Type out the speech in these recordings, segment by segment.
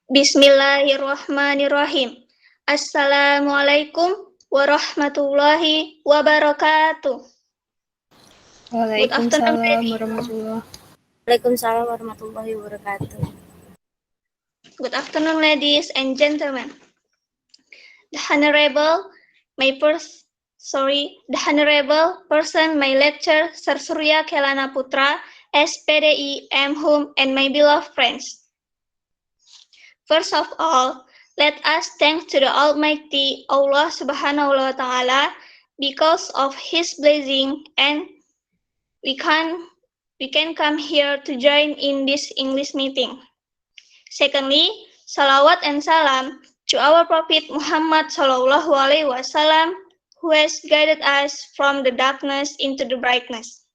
Bismillahirrahmanirrahim. Assalamualaikum warahmatullahi wabarakatuh. Good afternoon, Waalaikumsalam ladies. warahmatullahi. Waalaikumsalam warahmatullahi wabarakatuh. Good afternoon, ladies and gentlemen. The Honorable, the Honorable person, my lecturer, Sir Surya Kelana Putra, SPDI, M.Hum, and my beloved friends. First of all, let us thank to the Almighty Allah Subhanahu wa Ta'ala because of His blessing and we can come here to join in this English meeting. Secondly, salawat and salam to our Prophet Muhammad Sallallahu Alaihi Wasallam, who has guided us from the darkness into the brightness.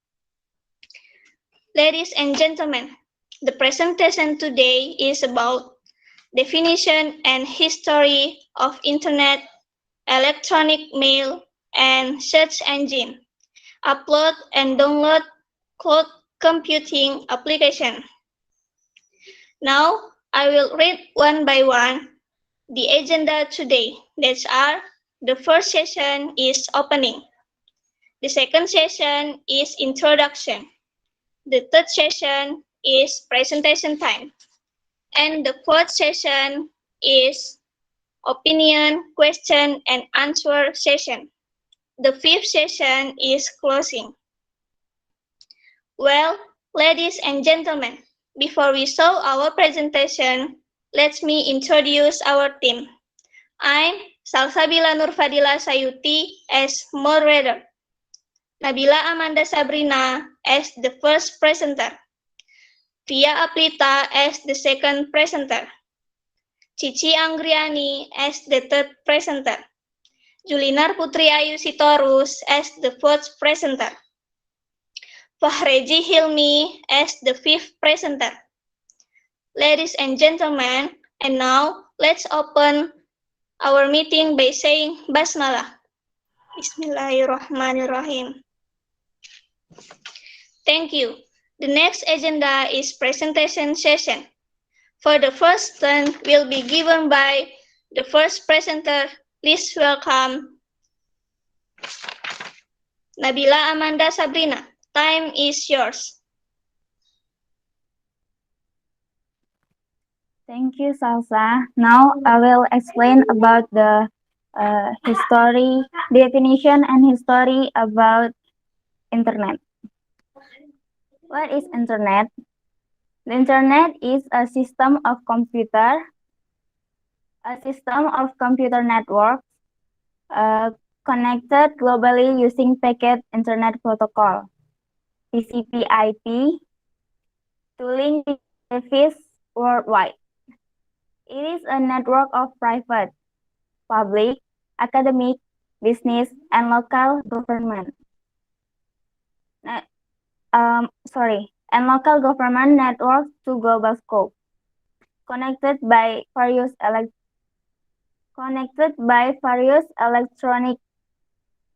Ladies and gentlemen, the presentation today is about definition and history of Internet, electronic mail, and search engine, upload and download cloud computing application. Now, I will read one by one the agenda today. That's are the first session is opening. The second session is introduction. The third session is presentation time. And the fourth session is opinion, question, and answer session. The fifth session is closing. Well, ladies and gentlemen, before we show our presentation, let me introduce our team. I'm Salsabila Nurfadila Sayuti as moderator. Nabila Amanda Sabrina as the first presenter. Via Aplita as the second presenter. Cici Anggriani as the third presenter. Julinar Putri Ayu Sitorus as the fourth presenter. Fahreji Hilmi as the fifth presenter. Ladies and gentlemen, and now let's open our meeting by saying Basmalah. Bismillahirrahmanirrahim. Thank you. The next agenda is presentation session. For the first turn will be given by the first presenter. Please welcome Nabila Amanda Sabrina. Time is yours. Thank you, Salsa. Now I will explain about the history, definition and history about Internet. What is Internet? The Internet is a system of computer networks connected globally using Packet Internet Protocol, TCP/IP, to link devices worldwide. It is a network of private, public, academic, business, and local government. And local government networks to global scope, connected by various electronic,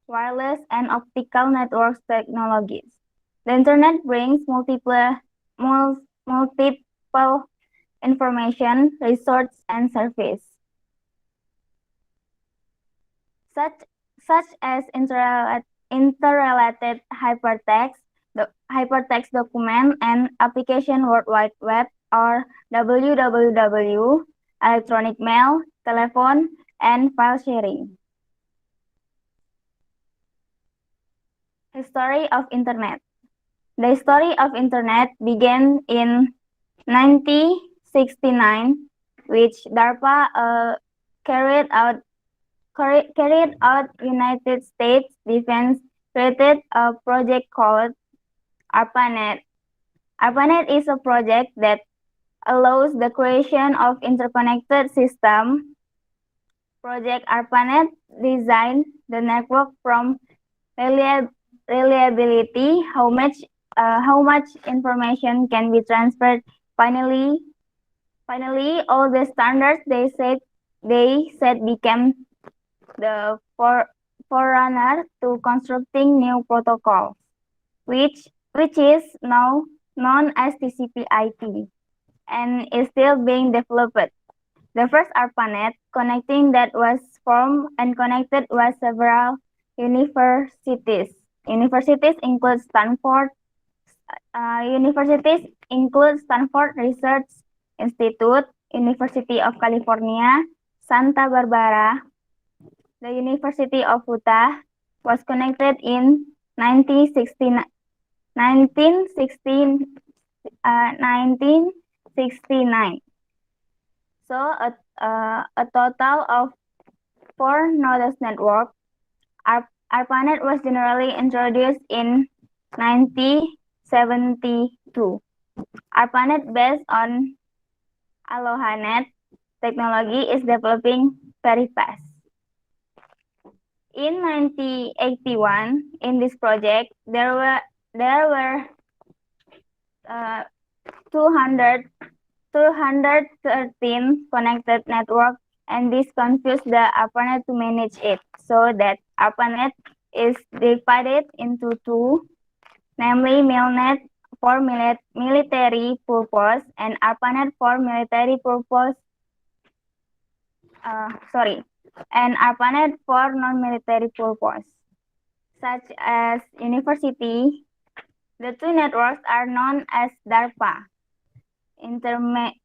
wireless, and optical networks technologies. The Internet brings multiple information, resource, and service, such as interrelated hypertext document and application World Wide Web or WWW, electronic mail, telephone, and file sharing. History of Internet. The history of Internet began in 1969, which DARPA carried out. United States Defense created a project called ARPANET. ARPANET is a project that allows the creation of interconnected system. Project ARPANET designed the network from reliability, how much information can be transferred. Finally, all the standards they said became the forerunner to constructing new protocols, which is now known as TCP/IP, and is still being developed. The first ARPANET connecting that was formed and connected was several universities. Universities include Stanford Research Institute, University of California, Santa Barbara. The University of Utah was connected in 1969. 1969. So a total of 4 nodes network. ARPANET was generally introduced in 1972. ARPANET based on AlohaNet technology is developing very fast. In 1981, in this project, there were 213 connected networks, and this confused the ARPANET to manage it, so that ARPANET is divided into two, namely MILNET for military purpose and ARPANET for military purpose. And ARPANET for non-military purpose, such as university. The two networks are known as DARPA, intermittent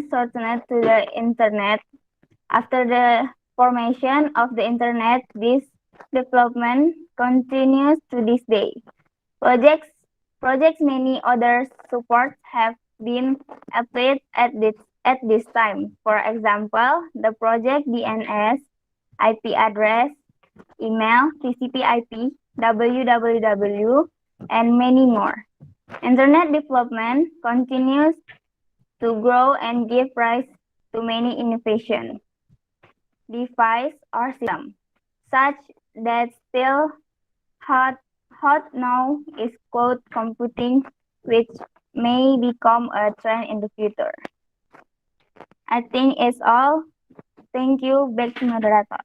shortcut to the Internet. After the formation of the Internet, this development continues to this day. Projects many other supports have been applied at this time. For example, the project DNS, IP address, email, TCP/IP, www, and many more. Internet development continues to grow and give rise to many innovations, device or system, such that still hot now is cloud computing, which may become a trend in the future. I think it's all. Thank you. Back to moderator.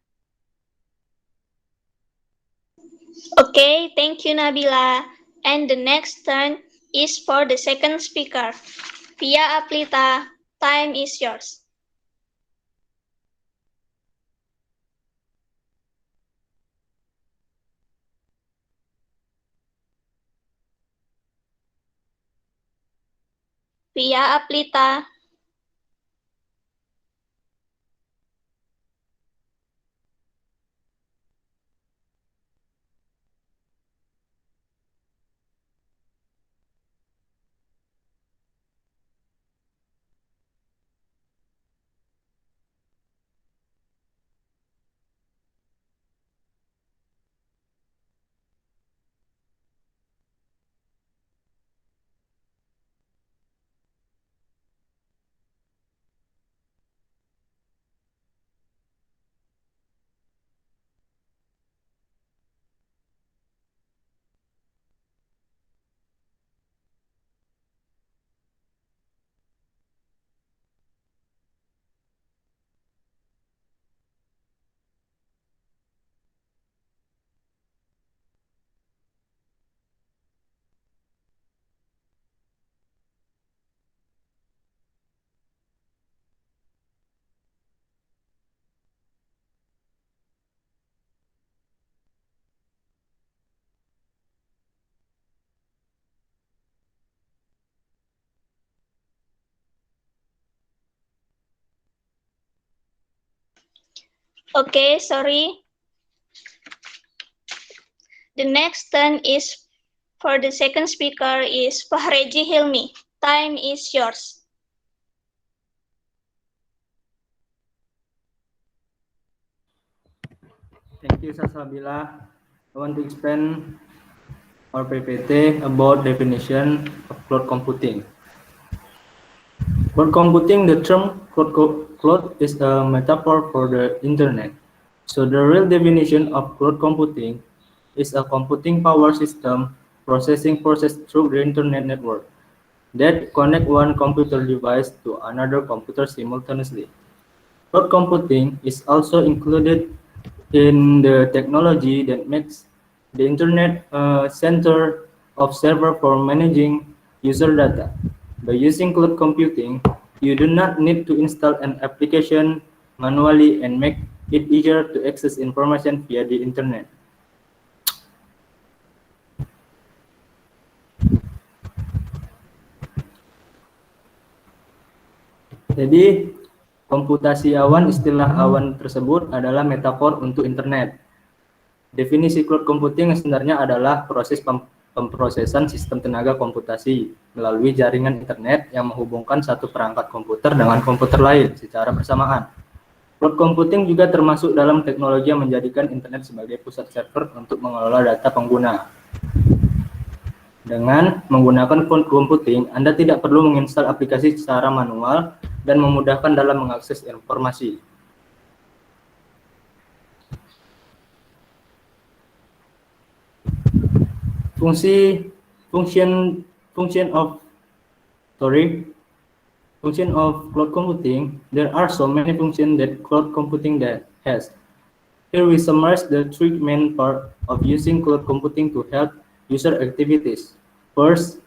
Okay, thank you, Nabila. And the next turn is for the second speaker. Pia Aplita, time is yours. Pia Aplita. Okay, sorry. The next turn is for the second speaker is Fahreji Hilmi. Time is yours. Thank you, Salsabila. I want to explain our PPT about definition of cloud computing. Cloud computing, the term cloud is a metaphor for the internet. So the real definition of cloud computing is a computing power system processing process through the internet network that connect one computer device to another computer simultaneously. Cloud computing is also included in the technology that makes the internet a center of server for managing user data. By using cloud computing, You do not need to install an application manually and make it easier to access information via the internet. Jadi, komputasi awan, istilah awan tersebut adalah metafor untuk internet. Definisi cloud computing sebenarnya adalah proses pemrosesan sistem tenaga komputasi melalui jaringan internet yang menghubungkan satu perangkat komputer dengan komputer lain secara bersamaan. Cloud computing juga termasuk dalam teknologi yang menjadikan internet sebagai pusat server untuk mengelola data pengguna. Dengan menggunakan cloud computing, Anda tidak perlu menginstal aplikasi secara manual dan memudahkan dalam mengakses informasi. Function of cloud computing. There are so many functions that cloud computing that has. Here we summarize the three main parts of using cloud computing to help user activities. First,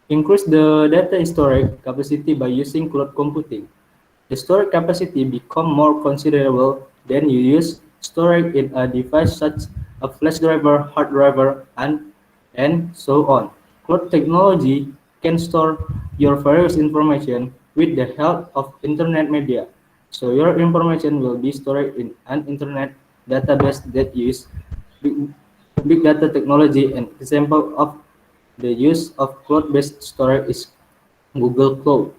increase the data storage capacity by using cloud computing. The storage capacity become more considerable than you use storage in a device such a flash driver, hard driver, and so on. Cloud technology can store your various information with the help of internet media. So your information will be stored in an internet database that use big data technology. An example of the use of cloud-based storage is Google Cloud.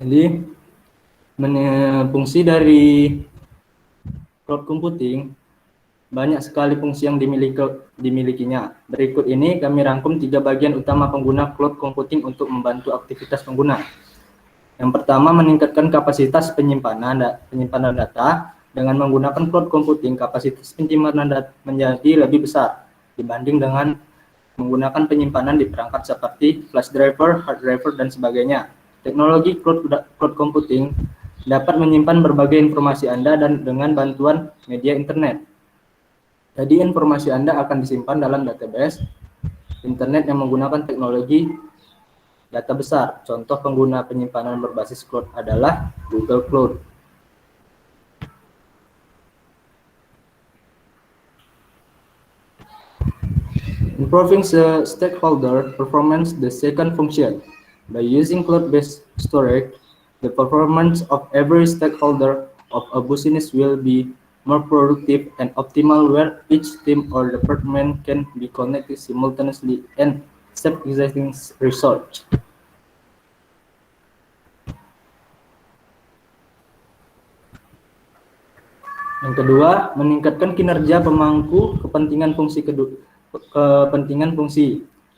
Jadi, fungsi dari cloud computing banyak sekali fungsi yang dimilikinya. Berikut ini kami rangkum 3 bagian utama pengguna cloud computing untuk membantu aktivitas pengguna. Yang pertama, meningkatkan kapasitas penyimpanan data. Dengan menggunakan cloud computing, kapasitas penyimpanan data menjadi lebih besar dibanding dengan menggunakan penyimpanan di perangkat seperti flash driver, hard driver, dan sebagainya. Teknologi cloud computing dapat menyimpan berbagai informasi Anda dan dengan bantuan media internet. Jadi informasi Anda akan disimpan dalam database internet yang menggunakan teknologi data besar. Contoh pengguna penyimpanan berbasis cloud adalah Google Cloud. Improving the stakeholder performance, the second function. By using cloud-based storage, the performance of every stakeholder of a business will be more productive and optimal, where each team or department can be connected simultaneously and save existing resource. Yang kedua, meningkatkan kinerja pemangku kepentingan fungsi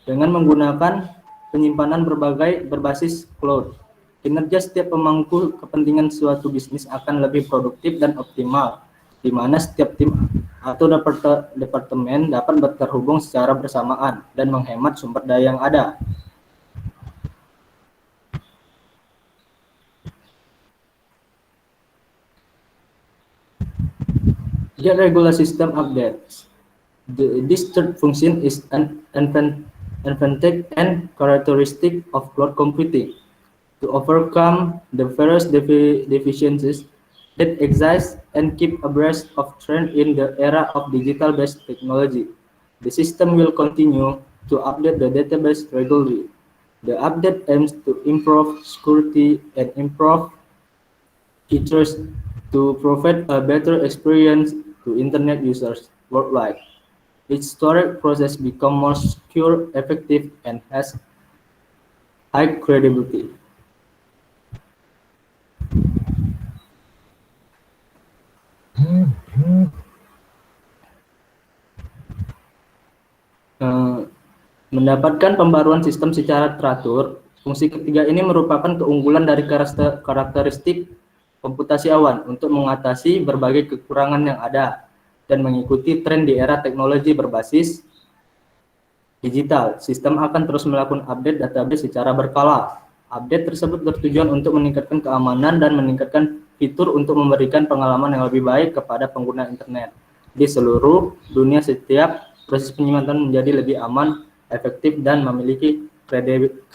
dengan menggunakan penyimpanan berbasis cloud. Kinerja setiap pemangku kepentingan suatu bisnis akan lebih produktif dan optimal, di mana setiap tim atau departemen dapat terhubung secara bersamaan dan menghemat sumber daya yang ada. Get regular system updates. This third function is an advantage and characteristic of cloud computing. To overcome the various deficiencies that exist and keep abreast of trends in the era of digital-based technology, the system will continue to update the database regularly. The update aims to improve security and improve features to provide a better experience to internet users worldwide. Its storage process becomes more secure, effective, and has high credibility. Mendapatkan pembaruan sistem secara teratur, fungsi ketiga ini merupakan keunggulan dari karakteristik komputasi awan untuk mengatasi berbagai kekurangan yang ada dan mengikuti tren di era teknologi berbasis digital. Sistem akan terus melakukan update database secara berkala. Update tersebut bertujuan untuk meningkatkan keamanan dan meningkatkan fitur untuk memberikan pengalaman yang lebih baik kepada pengguna internet. di seluruh dunia. Setiap proses penyimpanan menjadi lebih aman, efektif, dan memiliki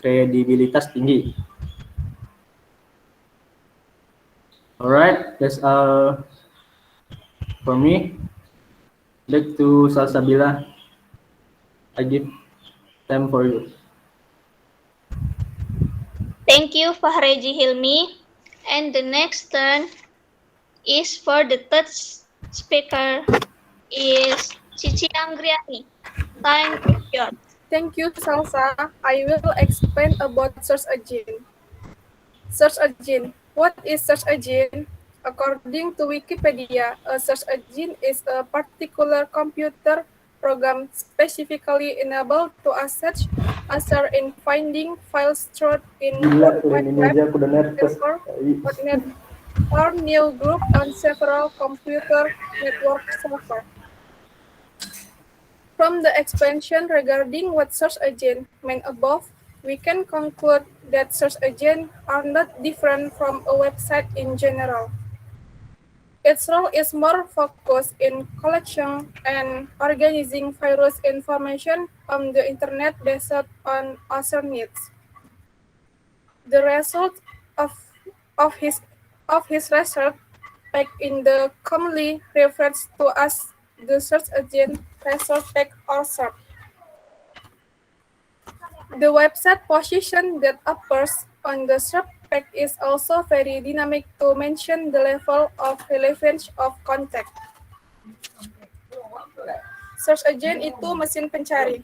kredibilitas tinggi. Alright, that's all for me. Back to Salsabila. I give time for you. Thank you, Fahreji Hilmi. And the next turn is for the third speaker is Cici Anggriani. Time is yours. Thank you, Salsa. I will explain about search engine. Search engine. What is search engine? According to Wikipedia, a search engine is a particular computer program specifically enabled to assist in finding files stored in web or new group on several computer network servers. From the explanation regarding what search engine meant above, we can conclude that search engines are not different from a website in general. Its role is more focused in collection and organizing various information on the internet based on user needs. The result of his research pack in the commonly referred to as the search engine result pack or SERP. The website position that appears on the SERP pack is also very dynamic to mention the level of relevance of content. Search engine itu mesin pencari.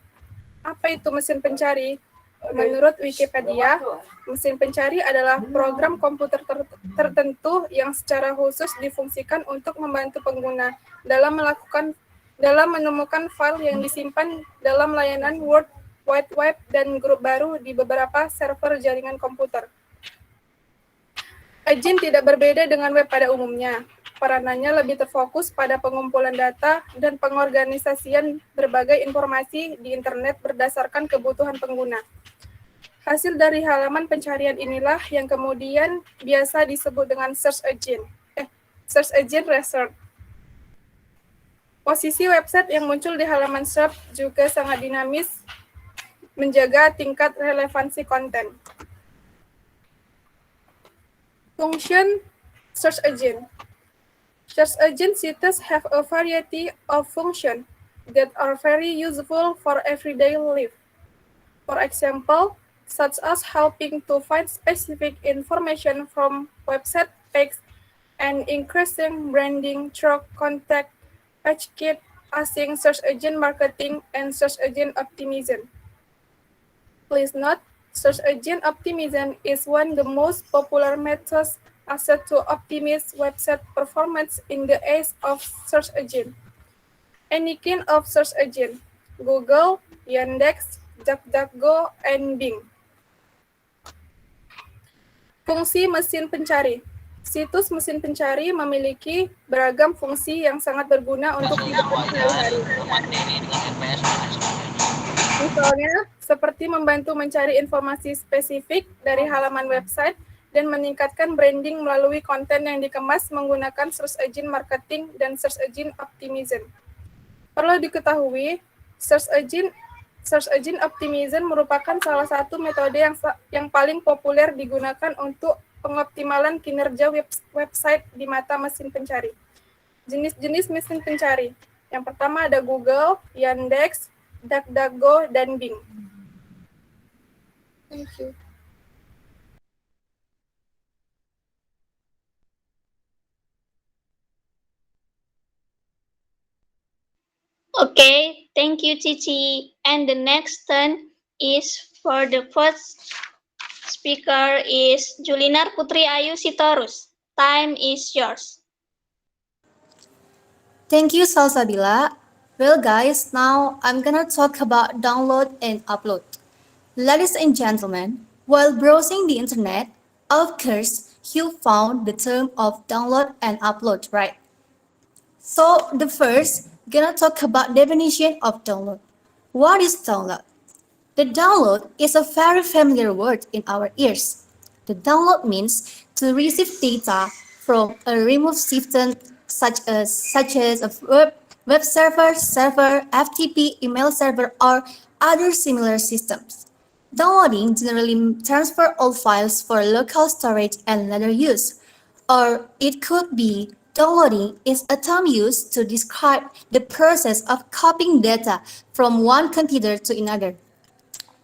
Apa itu mesin pencari? Menurut Wikipedia, mesin pencari adalah program komputer tertentu yang secara khusus difungsikan untuk membantu pengguna dalam menemukan file yang disimpan dalam layanan World Wide Web dan grup baru di beberapa server jaringan komputer. Engine tidak berbeda dengan web pada umumnya. Peranannya lebih terfokus pada pengumpulan data dan pengorganisasian berbagai informasi di internet berdasarkan kebutuhan pengguna. Hasil dari halaman pencarian inilah yang kemudian biasa disebut dengan search engine result. Posisi website yang muncul di halaman SERP juga sangat dinamis, menjaga tingkat relevansi konten. Function search engine. Search engine sites have a variety of functions that are very useful for everyday life. For example, such as helping to find specific information from website pages and increasing branding through contact, PageKit, async search engine marketing, and search engine optimism. Please note, search engine optimism is one of the most popular methods asset to optimize website performance in the age of search engine. Any kind of search engine, Google, Yandex, DuckDuckGo, and Bing. Fungsi mesin pencari. Situs mesin pencari memiliki beragam fungsi yang sangat berguna untuk kehidupan sehari-hari. Misalnya, seperti membantu mencari informasi spesifik dari halaman website dan meningkatkan branding melalui konten yang dikemas menggunakan search engine marketing dan search engine optimism. Perlu diketahui, search engine optimism merupakan salah satu metode yang paling populer digunakan untuk pengoptimalan kinerja website di mata mesin pencari. Jenis-jenis mesin pencari. Yang pertama ada Google, Yandex, DuckDuckGo, dan Bing. Thank you. Okay, thank you, Cici. And the next turn is for the first speaker is Julinar Putri Ayu Sitorus. Time is yours. Thank you, Salsabila. Well, guys, now I'm gonna talk about download and upload. Ladies and gentlemen, while browsing the internet, of course, you found the term of download and upload, right? So the first, gonna talk about definition of download. What is download? The download is a very familiar word in our ears. The download means to receive data from a remote system such as a web web server, FTP, email server, or other similar systems. Downloading generally transfer all files for local storage and later use, or it could be downloading is a term used to describe the process of copying data from one computer to another,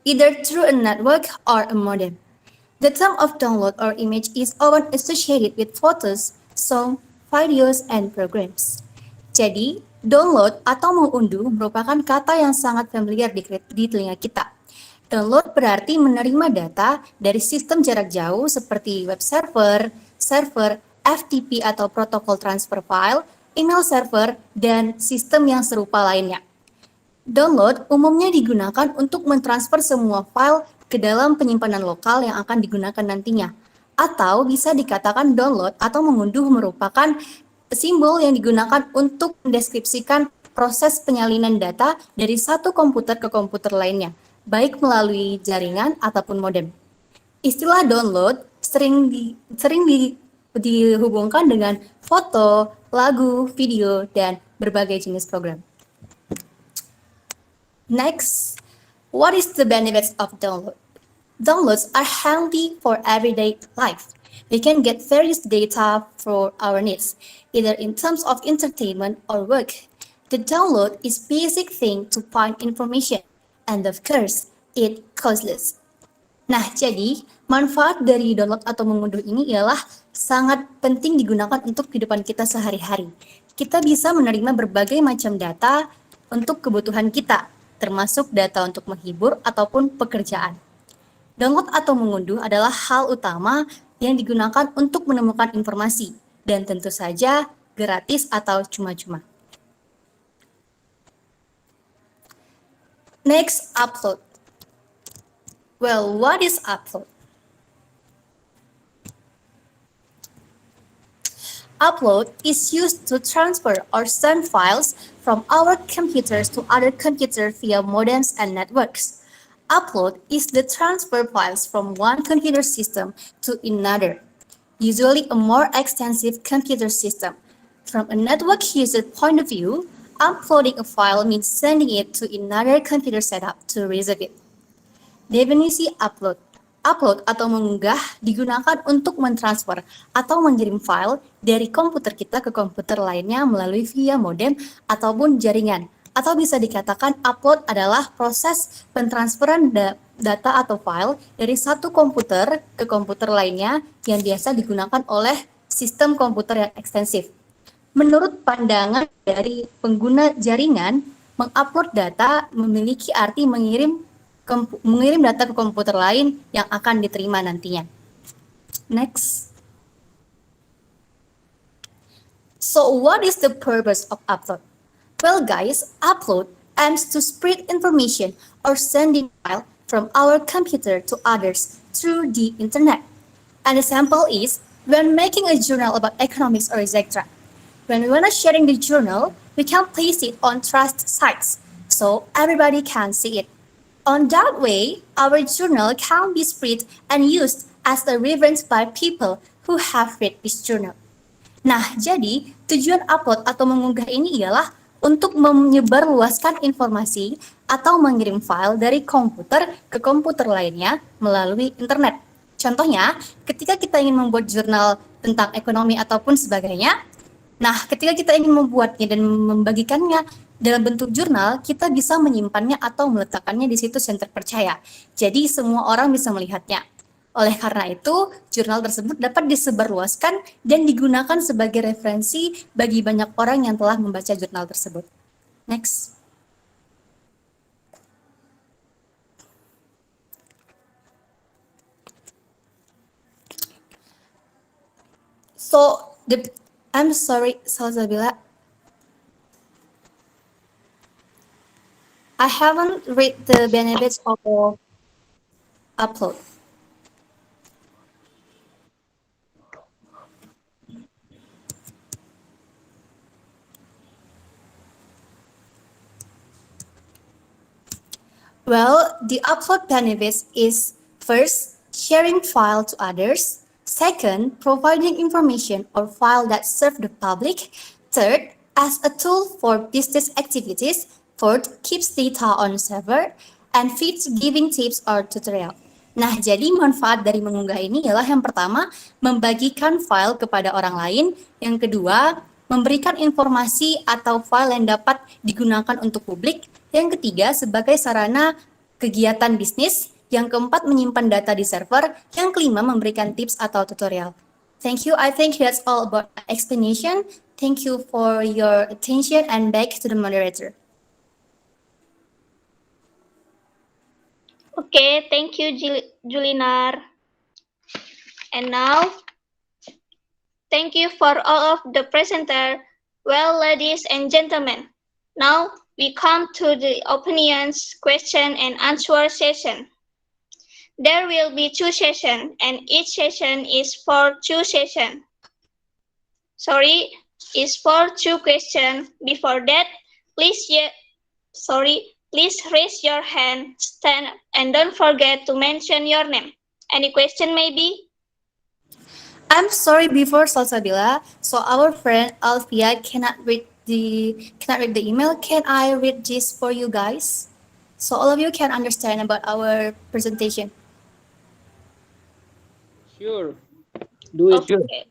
either through a network or a modem. The term of download or image is often associated with photos, song, videos, and programs. Jadi, download atau mengunduh merupakan kata yang sangat familiar di telinga kita. Download berarti menerima data dari sistem jarak jauh seperti web server, FTP atau protokol transfer file, email server, dan sistem yang serupa lainnya. Download umumnya digunakan untuk mentransfer semua file ke dalam penyimpanan lokal yang akan digunakan nantinya. Atau bisa dikatakan download atau mengunduh merupakan simbol yang digunakan untuk mendeskripsikan proses penyalinan data dari satu komputer ke komputer lainnya, baik melalui jaringan ataupun modem. Istilah download sering dihubungkan dengan foto, lagu, video, dan berbagai jenis program. Next, what is the benefits of download? Downloads are handy for everyday life. We can get various data for our needs, either in terms of entertainment or work. The download is basic thing to find information, and of course, it costless. Nah, jadi manfaat dari download atau mengunduh ini ialah sangat penting digunakan untuk kehidupan kita sehari-hari. Kita bisa menerima berbagai macam data untuk kebutuhan kita, termasuk data untuk menghibur ataupun pekerjaan. Download atau mengunduh adalah hal utama yang digunakan untuk menemukan informasi, dan tentu saja gratis atau cuma-cuma. Next, upload. Well, what is upload? Upload is used to transfer or send files from our computers to other computers via modems and networks. Upload is the transfer files from one computer system to another, usually a more extensive computer system. From a network user point of view, uploading a file means sending it to another computer setup to receive it. Definisi upload. Upload atau mengunggah digunakan untuk mentransfer atau mengirim file dari komputer kita ke komputer lainnya melalui via modem ataupun jaringan. Atau bisa dikatakan upload adalah proses pentransferan data atau file dari satu komputer ke komputer lainnya yang biasa digunakan oleh sistem komputer yang ekstensif. Menurut pandangan dari pengguna jaringan, mengupload data memiliki arti mengirim data ke komputer lain yang akan diterima nantinya. Next. So what is the purpose of upload? Well guys, upload aims to spread information or sending file from our computer to others through the internet. An example is when making a journal about economics or etc. When we want to sharing the journal, we can place it on trust sites so everybody can see it. On that way, our journal can be spread and used as a reference by people who have read this journal. Nah, jadi tujuan upload atau mengunggah ini ialah untuk menyebarluaskan informasi atau mengirim file dari komputer ke komputer lainnya melalui internet. Contohnya, ketika kita ingin membuat jurnal tentang ekonomi ataupun sebagainya, nah ketika kita ingin membuatnya dan membagikannya dalam bentuk jurnal, kita bisa menyimpannya atau meletakkannya di situs yang terpercaya. Jadi semua orang bisa melihatnya. Oleh karena itu, jurnal tersebut dapat disebarluaskan dan digunakan sebagai referensi bagi banyak orang yang telah membaca jurnal tersebut. Next. So, I'm sorry, Salsabila. I haven't read the benefits of upload. Well, the upload benefits is first, sharing file to others. Second, providing information or file that serve the public. Third, as a tool for business activities. Fourth, keeps data on server. And fifth, giving tips or tutorial. Nah, jadi manfaat dari mengunggah ini ialah yang pertama, membagikan file kepada orang lain. Yang kedua, memberikan informasi atau file yang dapat digunakan untuk publik. Yang ketiga, sebagai sarana kegiatan bisnis. Yang keempat, menyimpan data di server. Yang kelima, memberikan tips atau tutorial. Thank you. I think that's all about my explanation. Thank you for your attention and back to the moderator. Okay, thank you, Julinar. And now, thank you for all of the presenter. Well, ladies and gentlemen, now we come to the opinions, question and answer session. There will be 2 sessions, and each session is for 2 sessions. Is for 2 questions. Before that, please raise your hand, stand, and don't forget to mention your name. Any question maybe? I'm sorry before Salsabila. So our friend Alfia cannot read the email. Can I read this for you guys? So all of you can understand about our presentation. Sure. Do it. Okay.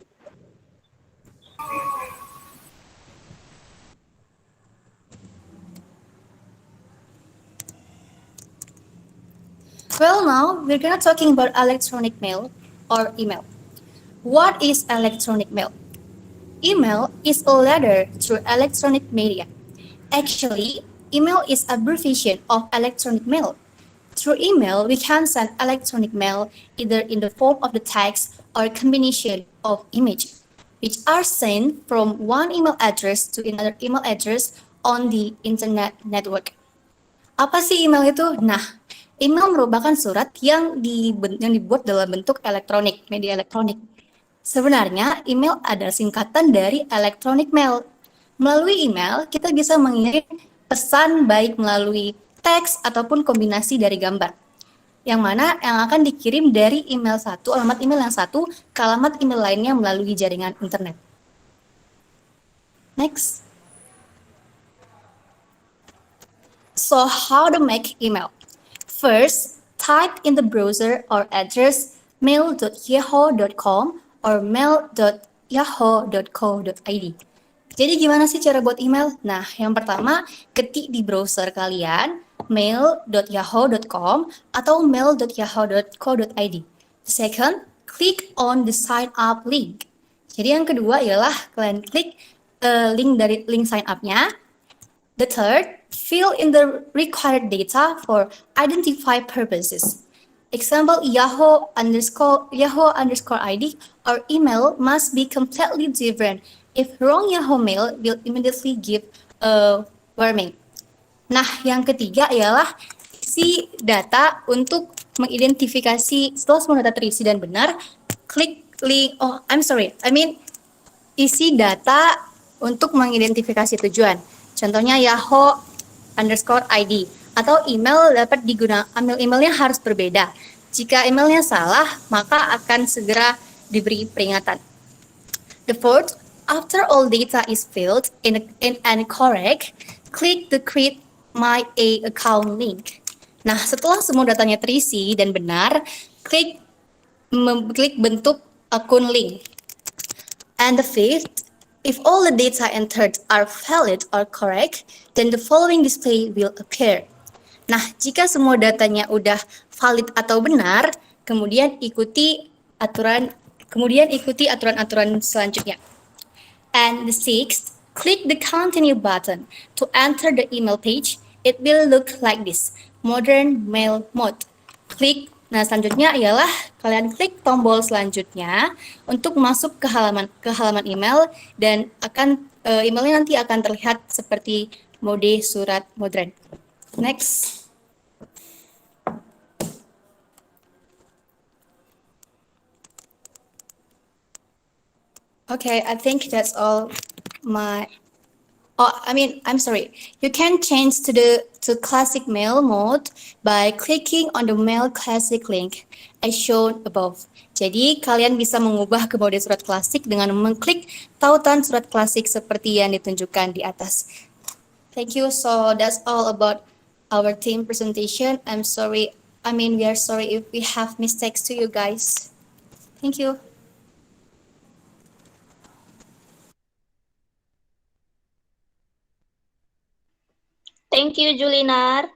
Well, now we're gonna talking about electronic mail or email. What is electronic mail? Email is a letter through electronic media. Actually, email is abbreviation of electronic mail. Through email, we can send electronic mail either in the form of the text or combination of image, which are sent from one email address to another email address on the internet network. Apa sih email itu? Nah, email merupakan surat yang dibuat dalam bentuk elektronik, media elektronik. Sebenarnya, email adalah singkatan dari electronic mail. Melalui email, kita bisa mengirim pesan baik melalui teks ataupun kombinasi dari gambar. Yang mana yang akan dikirim dari email satu, alamat email yang satu, ke alamat email lainnya melalui jaringan internet. Next. So, how to make email? First, type in the browser or address mail.yahoo.com or mail.yahoo.co.id. Jadi gimana sih cara buat email? Nah, yang pertama, ketik di browser kalian mail.yahoo.com atau mail.yahoo.co.id. Second, click on the sign up link. Jadi yang kedua ialah kalian klik link sign up-nya. The third, fill in the required data for identify purposes. Example, Yahoo underscore ID or email must be completely different. If wrong Yahoo mail will immediately give a warning. Nah, yang ketiga ialah isi data untuk mengidentifikasi setelah semua data terisi dan benar, klik link, isi data untuk mengidentifikasi tujuan. Contohnya Yahoo underscore ID atau email dapat digunakan, emailnya harus berbeda. Jika emailnya salah, maka akan segera diberi peringatan. The fourth, after all data is filled in and correct, click the create my account link. Nah, setelah semua datanya terisi dan benar, klik bentuk akun link. And the fifth, if all the data entered are valid or correct, then the following display will appear. Nah, jika semua datanya udah valid atau benar, kemudian ikuti aturan-aturan selanjutnya. And the sixth, click the continue button to enter the email page. It will look like this, modern mail mode. Nah, selanjutnya ialah kalian klik tombol selanjutnya untuk masuk ke halaman email dan emailnya nanti akan terlihat seperti mode surat modern. Next. Okay, I think that's all my I'm sorry. You can change to classic mail mode by clicking on the mail classic link as shown above. Jadi kalian bisa mengubah ke mode surat klasik dengan mengklik tautan surat klasik seperti yang ditunjukkan di atas. Thank you. So that's all about our team presentation. We are sorry if we have mistakes to you guys. Thank you. Thank you, Julinar.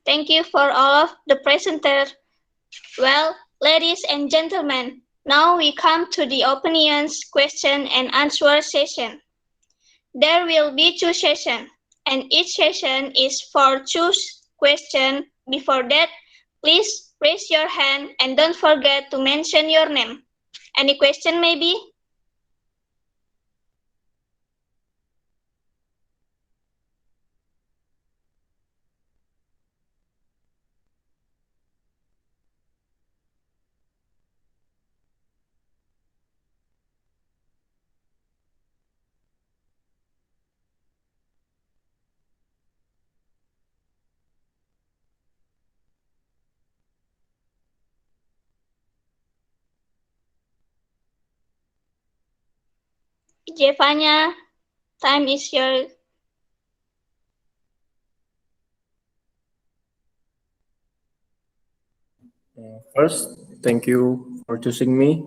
Thank you for all of the presenters. Well, ladies and gentlemen, now we come to the opinions, question and answer session. There will be 2 sessions, and each session is for 2 questions. Before that, please raise your hand and don't forget to mention your name. Any question maybe? Jevanya, time is yours. First, thank you for choosing me.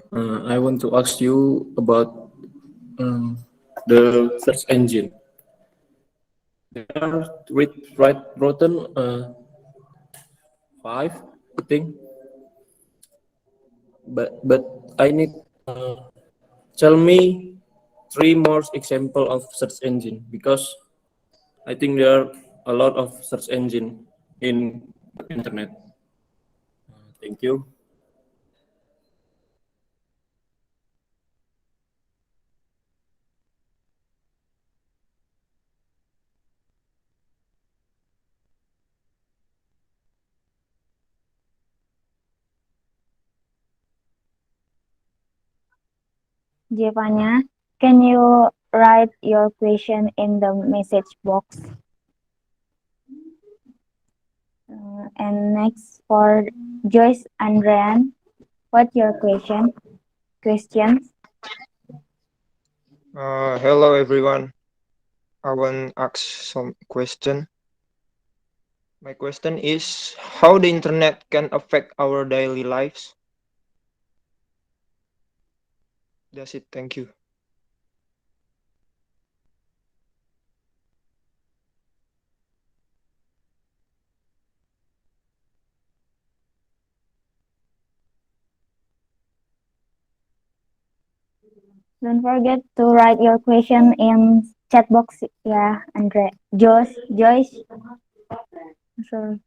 I want to ask you about the search engine. There are written five, I think, but I need tell me three more example of search engine because I think there are a lot of search engine in internet. Thank you. Giovanna, can you write your question in the message box? And next for Joyce Andrean, what's your question? Questions? Hello everyone. I want to ask some question. My question is how the internet can affect our daily lives. That's it. Thank you. Don't forget to write your question in chat box, yeah, Andre. Joyce. Sorry.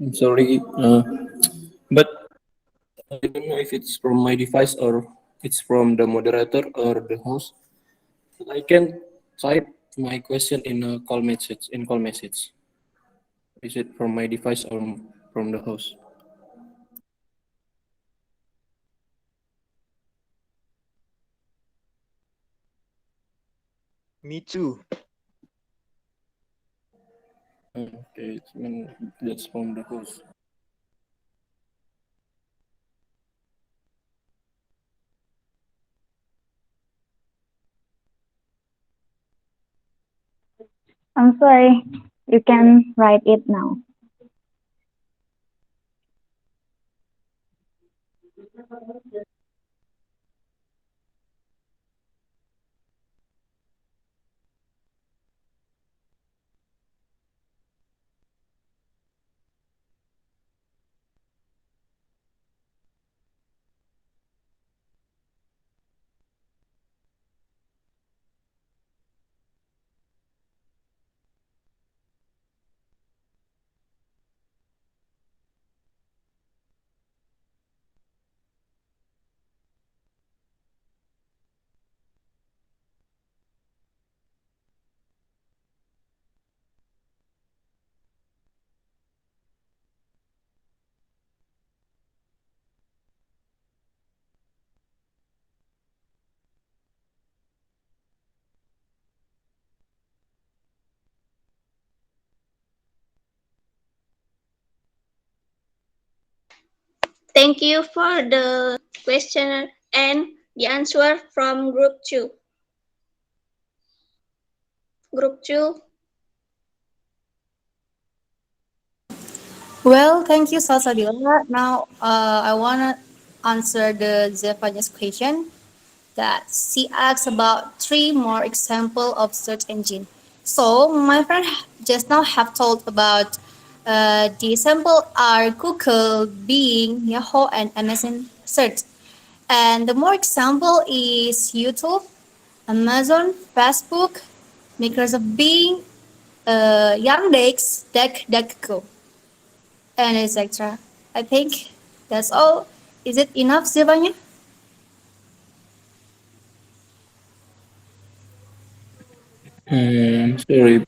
I'm sorry, but I don't know if it's from my device or it's from the moderator or the host. But I can type my question in a call message. In call message, is it from my device or from the host? Me too. Okay, I mean, that's from the host. I'm sorry, you can write it now. Thank you for the question and the answer from Group 2. Group 2. Well, thank you, Salsabila. Now, I want to answer the Zephaniah's question that she asked about three more example of search engine. So my friend just now have told about the example are Google, Bing, Yahoo, and Amazon search. And the more example is YouTube, Amazon, Facebook, Microsoft Bing, Yandex, DuckDuckGo, and etc. I think that's all. Is it enough, Silvania? Sorry,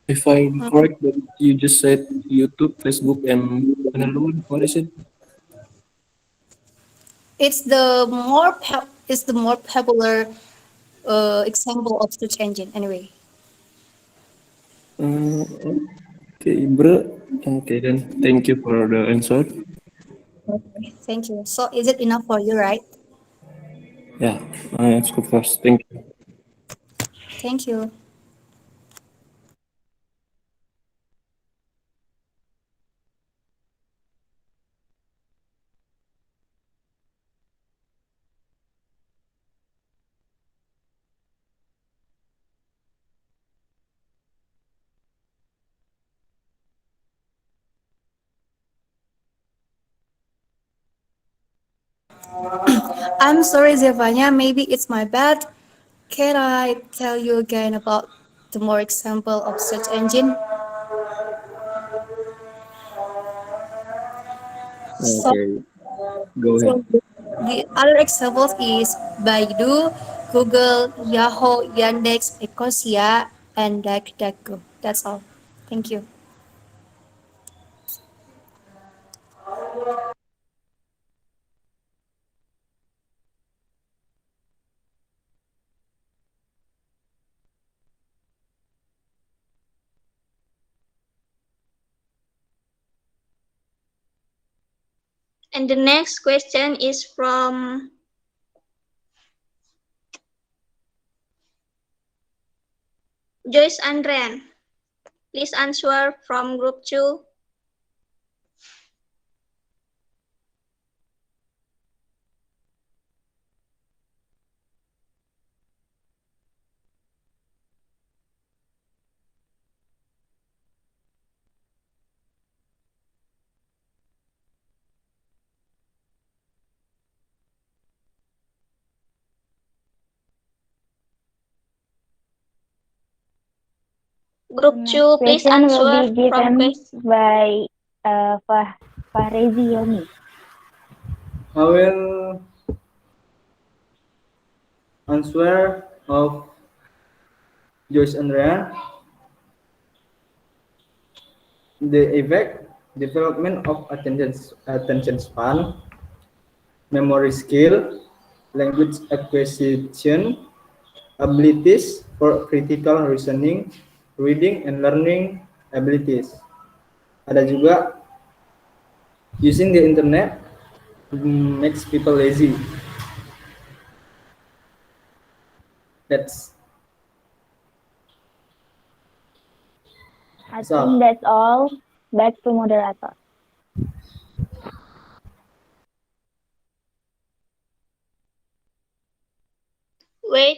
if I'm correct, but you just said YouTube, Facebook, and another one. What is it? It's the more popular example of search engine anyway. Okay, bro. Okay, then thank you for the answer. Okay, thank you. So is it enough for you, right? Yeah, let's go first. Thank you. Thank you. I'm sorry, Zevanya. Maybe it's my bad. Can I tell you again about the more example of search engine? So, Okay, go ahead. the other examples is Baidu, Google, Yahoo, Yandex, Ecosia, and DuckDuckGo. That's all. Thank you. And the next question is from Joyce Andrian. Please answer from Group 2. The Group next 2, please question will answer be from given question. by Fahrezi Yomi. I will answer of Joyce Andrea. The effect development of attention span, memory skill, language acquisition, abilities for critical reasoning, reading and learning, abilities. Ada juga using the internet makes people lazy. That's I all. think that's all. Back to moderator. Wait,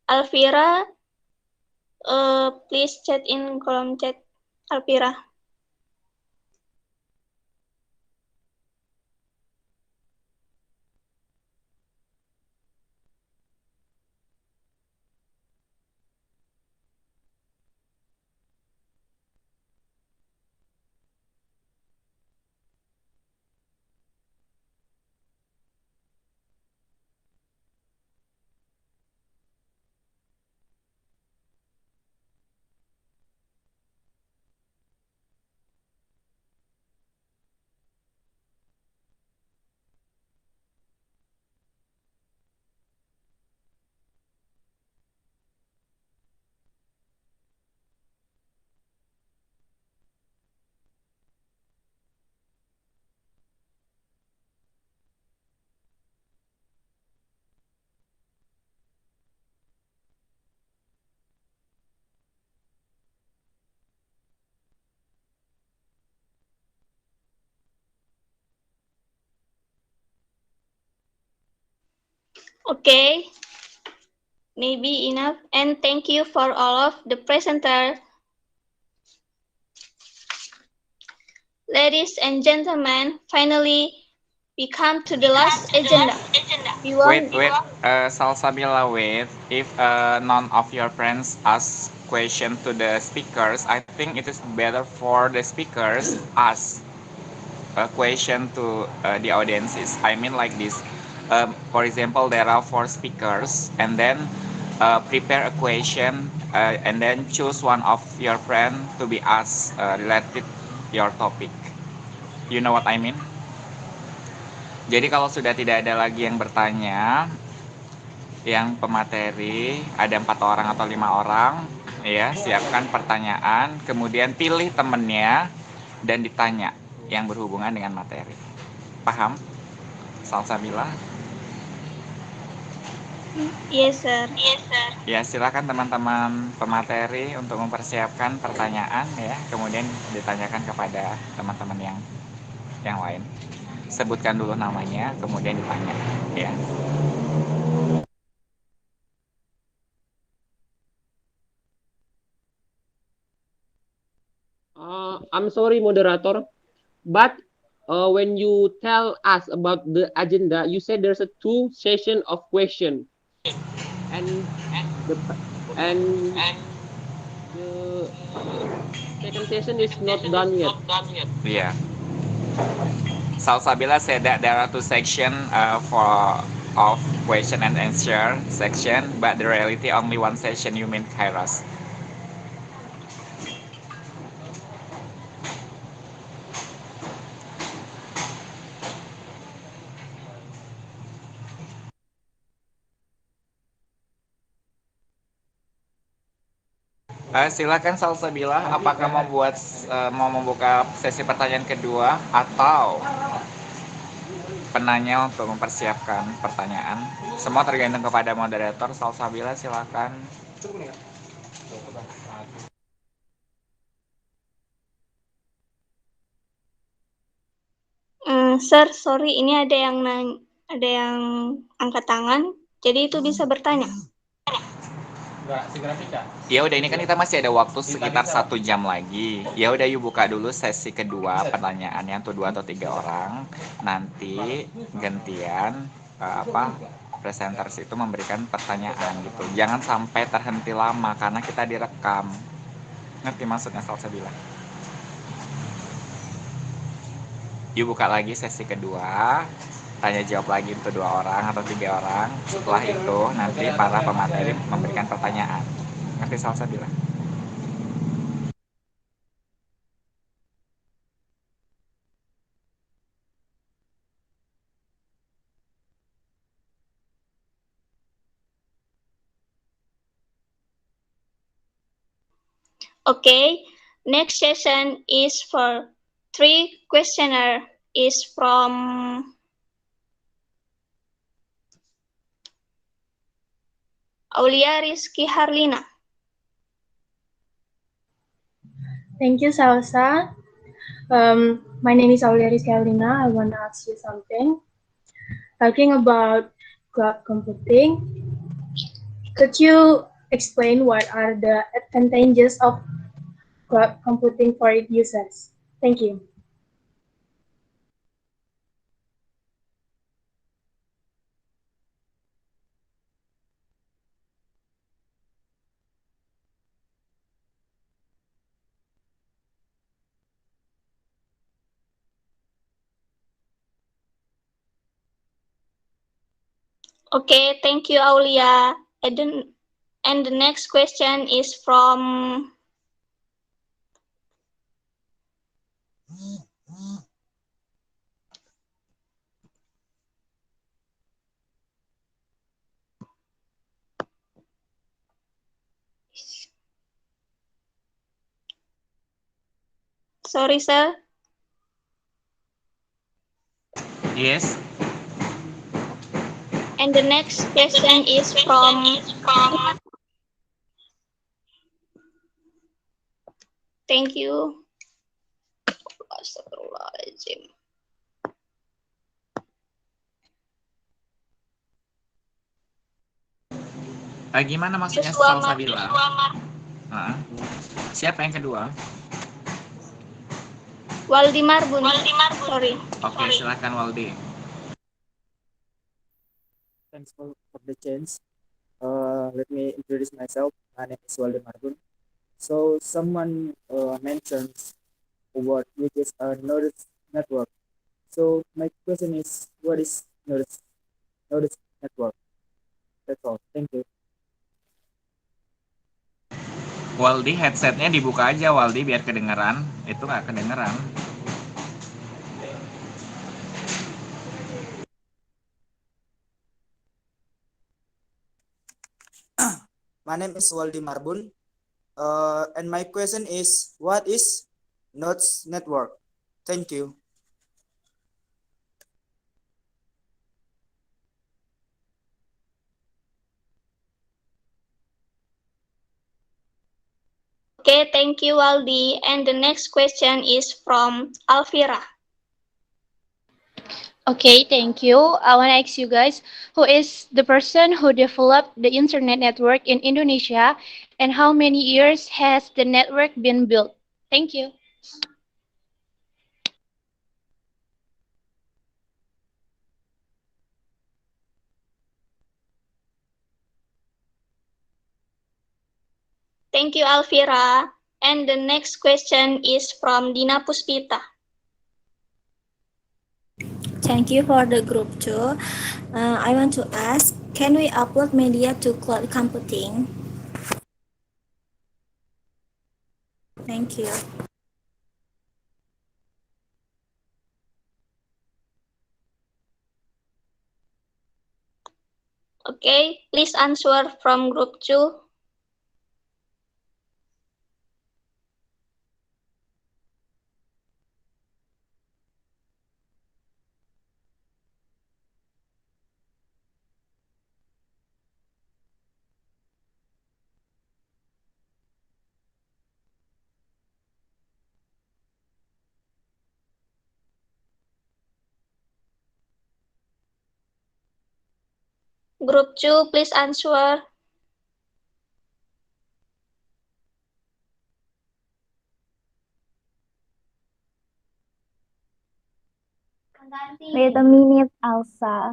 Alvira, please chat in kolom chat, Alvira. Okay, maybe enough. And thank you for all of the presenters. Ladies and gentlemen, finally we come to the last agenda. Wait, Salsabila, wait. If none of your friends ask question to the speakers, I think it is better for the speakers ask a question to the audiences. I mean like this. For example, there are 4 speakers, and then prepare a question, and then choose one of your friend to be asked related your topic. You know what I mean? Jadi kalau sudah tidak ada lagi yang bertanya, yang pemateri ada 4 orang atau 5 orang, ya siapkan pertanyaan, kemudian pilih temennya dan ditanya yang berhubungan dengan materi. Paham? Salsabila? Yes, sir. Ya, silakan teman-teman pemateri untuk mempersiapkan pertanyaan ya, kemudian ditanyakan kepada teman-teman yang lain. Sebutkan dulu namanya, kemudian ditanya ya. I'm sorry, moderator, but when you tell us about the agenda, you said there's a 2 session of question, and the second session is not done yet. Yeah. Salsabila said that there are 2 sections of question and answer section, but the reality only 1 session. You mean Kairos? Silakan Salsabila, apakah mau membuka sesi pertanyaan kedua atau penanya untuk mempersiapkan pertanyaan? Semua tergantung kepada moderator. Salsabila, silakan. Sir, sorry, ini ada yang angkat tangan, jadi itu bisa bertanya. Ya udah, ini kan kita masih ada waktu sekitar 1 jam lagi. Ya udah, yuk buka dulu sesi kedua pertanyaannya untuk 2 atau 3 orang. Nanti gantian presenters itu memberikan pertanyaan gitu. Jangan sampai terhenti lama karena kita direkam. Ngerti maksudnya Salsabila? Yuk buka lagi sesi kedua. Tanya jawab lagi untuk 2 orang atau 3 orang. Setelah itu nanti para pemateri memberikan pertanyaan. Ngerti Salsabila? Okay, Next session is for 3 questioner is from Aulia Rizky Harlina. Thank you, Salsa. My name is Aulia Rizky Harlina. I want to ask you something. Talking about cloud computing, could you explain what are the advantages of cloud computing for its users? Thank you. Okay, thank you, Aulia. And the next question is from sorry, sir. Yes. And the next question is from thank you. Astagfirullahaladzim. Gimana maksudnya Joshua Salsabila? Siapa yang kedua? Waldimar Bun. Sorry. Oke, silakan Waldi. Thanks for the chance. Let me introduce myself. My name is Waldemar Gun. So someone mentions a word which is a node network. So my question is, what is node network? That's all. Thank you. Waldi, headsetnya dibuka aja Waldi biar kedengeran. Itu nggak kedengeran. My name is Waldi Marbun, and my question is, what is Nodes Network? Thank you. Okay, thank you, Waldi. And the next question is from Alvira. Okay, thank you. I want to ask you guys, who is the person who developed the internet network in Indonesia and how many years has the network been built? Thank you. Thank you, Alvira. And the next question is from Dina Puspita. Thank you for the group too. I want to ask, can we upload media to cloud computing? Thank you. Okay, please answer from group 2. Group 2, please answer. Wait a minute, Elsa.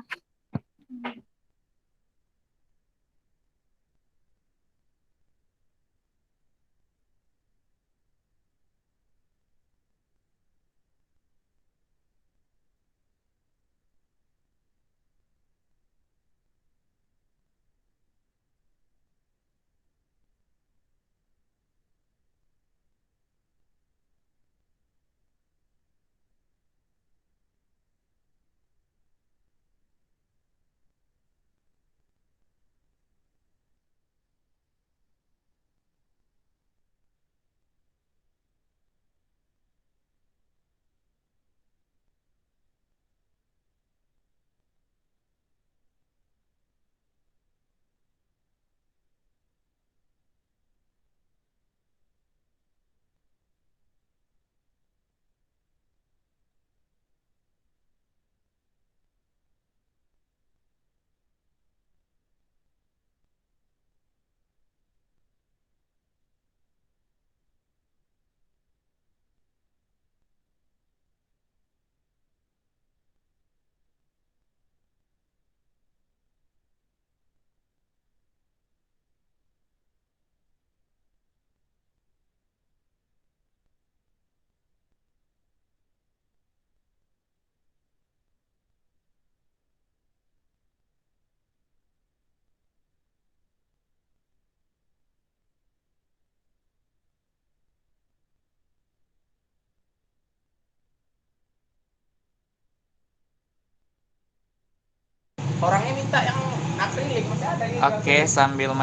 Orangnya minta yang akrilik masih ada gitu. Oke, sambil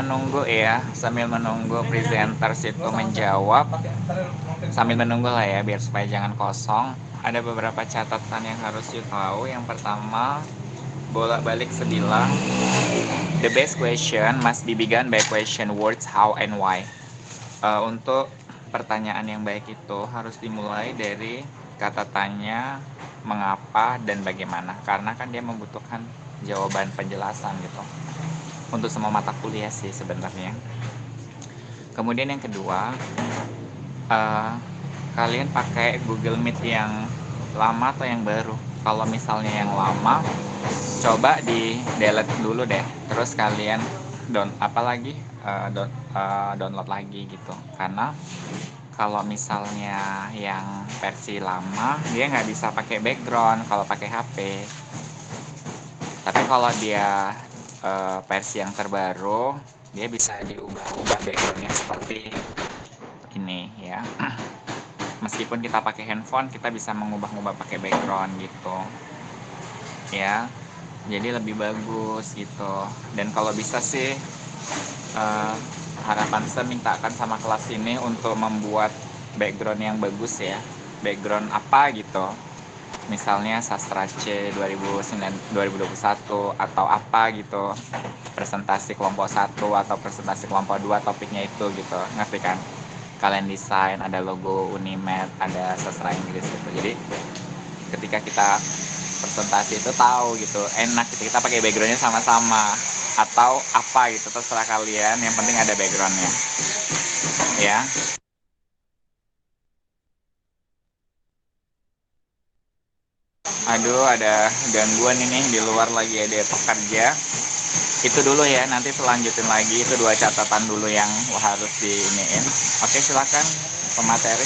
menunggu presenters itu menjawab, sambil menunggu lah ya, biar supaya jangan kosong. Ada beberapa catatan yang harus you tahu. Yang pertama, bolak-balik sebilang, the best question must be begun by question words how and why. Untuk pertanyaan yang baik itu harus dimulai dari kata tanya, mengapa, dan bagaimana. Karena kan dia membutuhkan jawaban penjelasan gitu. Untuk semua mata kuliah sih sebenarnya. Kemudian yang kedua, kalian pakai Google Meet yang lama atau yang baru? Kalau misalnya yang lama, coba di delete dulu deh. Terus kalian download lagi gitu. Karena kalau misalnya yang versi lama, dia nggak bisa pakai background kalau pakai HP. Tapi kalau dia versi yang terbaru, dia bisa diubah backgroundnya seperti ini ya. Meskipun kita pakai handphone, kita bisa mengubah-ubah pakai background gitu ya, jadi lebih bagus gitu. Dan kalau bisa sih harapan saya mintakan sama kelas ini untuk membuat background yang bagus ya, background apa gitu, misalnya sastra C 2021 atau apa gitu, presentasi kelompok 1 atau presentasi kelompok 2 topiknya itu gitu, ngerti kan? Kalian desain, ada logo Unimed, ada sastra Inggris gitu. Jadi ketika kita presentasi itu tahu gitu, enak gitu, kita pakai backgroundnya sama-sama atau apa gitu, terserah kalian, yang penting ada backgroundnya ya. Aduh, ada gangguan ini di luar, lagi ada pekerja. Itu dulu ya, nanti selanjutin lagi. Itu 2 catatan dulu yang harus diiniin. Oke, silakan pemateri.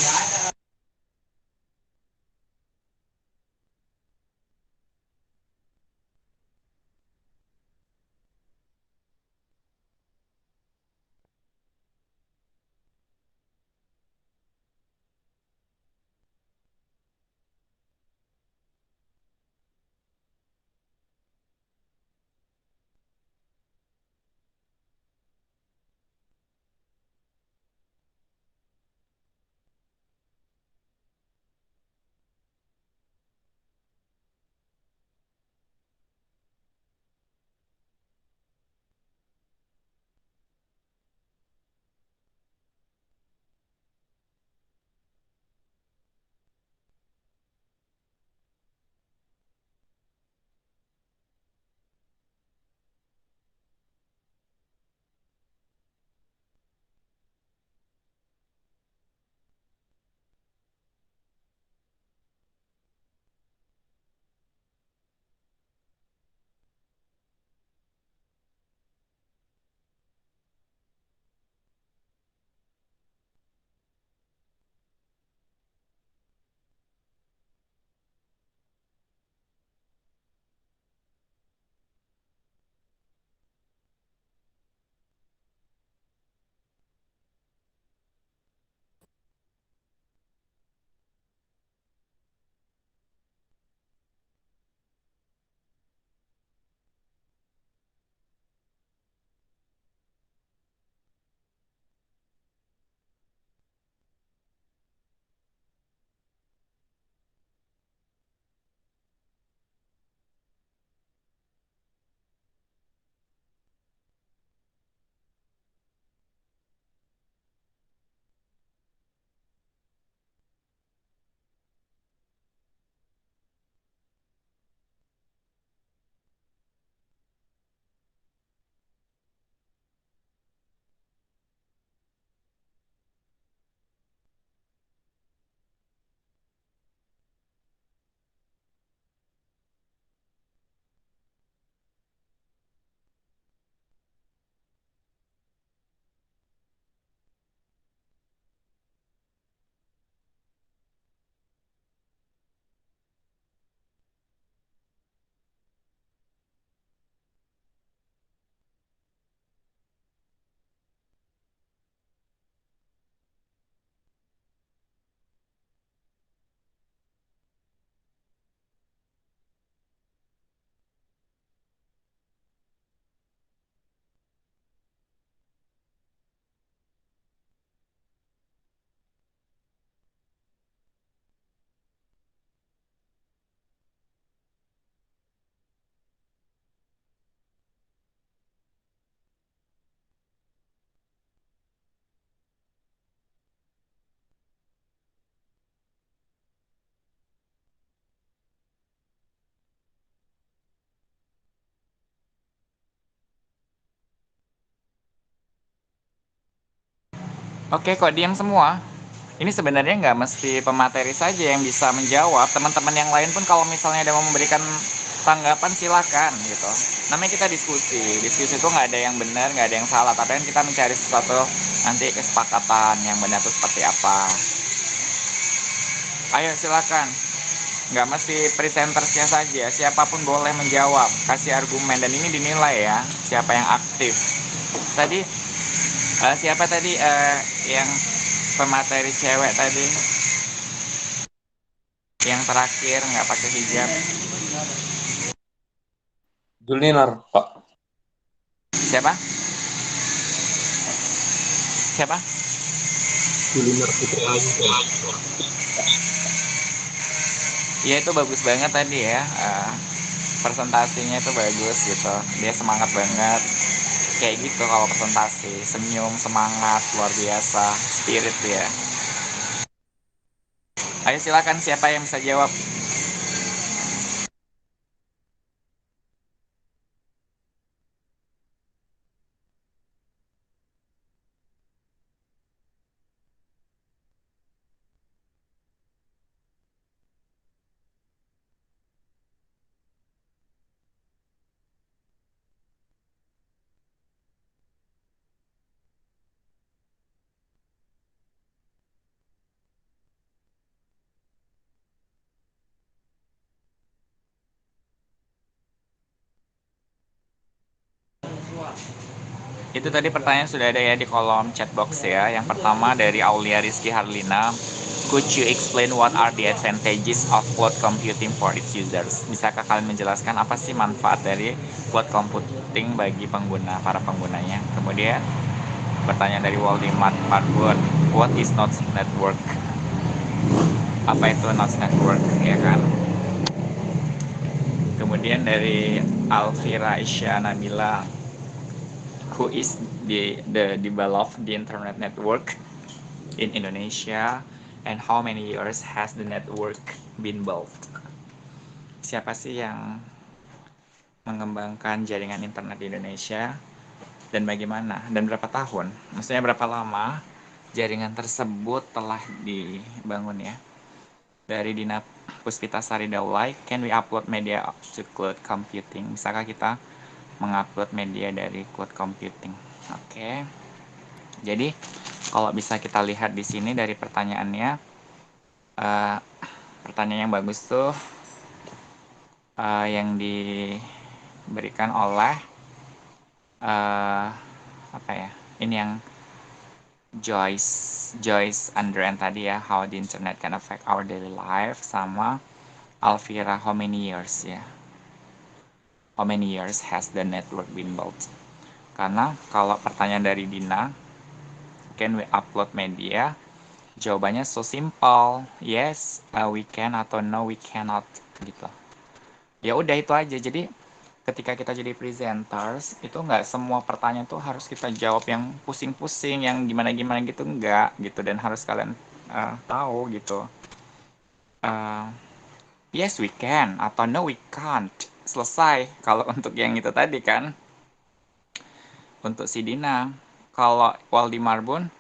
Oke, kok diam semua? Ini sebenarnya nggak mesti pemateri saja yang bisa menjawab. Teman-teman yang lain pun kalau misalnya ada mau memberikan tanggapan silakan gitu. Namanya kita diskusi. Diskusi itu nggak ada yang benar, nggak ada yang salah. Tapi kan kita mencari sesuatu nanti kesepakatan yang benar itu seperti apa. Ayo silakan. Nggak mesti presentersnya saja. Siapapun boleh menjawab. Kasih argumen. Dan ini dinilai ya. Siapa yang aktif. Tadi siapa tadi yang pemateri cewek tadi? Yang terakhir nggak pakai hijab. Julinar, Pak. Siapa? Siapa? Julinar Putri Ayu. Iya itu bagus banget tadi ya. Presentasinya itu bagus gitu. Dia semangat banget. Kayak gitu kalau presentasi. Senyum, semangat, luar biasa. Spirit dia. Ayo silakan siapa yang bisa jawab. Itu tadi pertanyaan sudah ada ya di kolom chat box ya. Yang pertama dari Aulia Rizky Harlina. Could you explain what are the advantages of cloud computing for its users? Bisakah kalian menjelaskan apa sih manfaat dari cloud computing bagi pengguna, para penggunanya? Kemudian pertanyaan dari Waldemar Marbun. What is Nodes Network? Apa itu Nodes Network ya kan? Kemudian dari Alfira Isya Nabila. Who is the develop the internet network in Indonesia and how many years has the network been built? Siapa sih yang mengembangkan jaringan internet di Indonesia dan bagaimana dan berapa tahun? Maksudnya berapa lama jaringan tersebut telah dibangun ya? Dari Dina Puspitasari Daulay, can we upload media to cloud computing? Bisakah kita mengupload media dari cloud computing? Oke. Jadi kalau bisa kita lihat di sini dari pertanyaannya, pertanyaan yang bagus tuh yang diberikan oleh apa ya? Ini yang Joyce Andrean tadi ya, how the internet can affect our daily life, sama Alvira how many years ya? How many years has the network been built? Karena kalau pertanyaan dari Dina, can we upload media? Jawabannya so simple, yes we can atau no we cannot gitu. Ya udah itu aja. Jadi ketika kita jadi presenters itu nggak semua pertanyaan tuh harus kita jawab yang pusing-pusing, yang gimana-gimana gitu, nggak gitu. Dan harus kalian tahu gitu. Yes we can atau no we can't. Selesai. Kalau untuk yang itu tadi kan. Untuk si Dina, kalau Waldi Marbun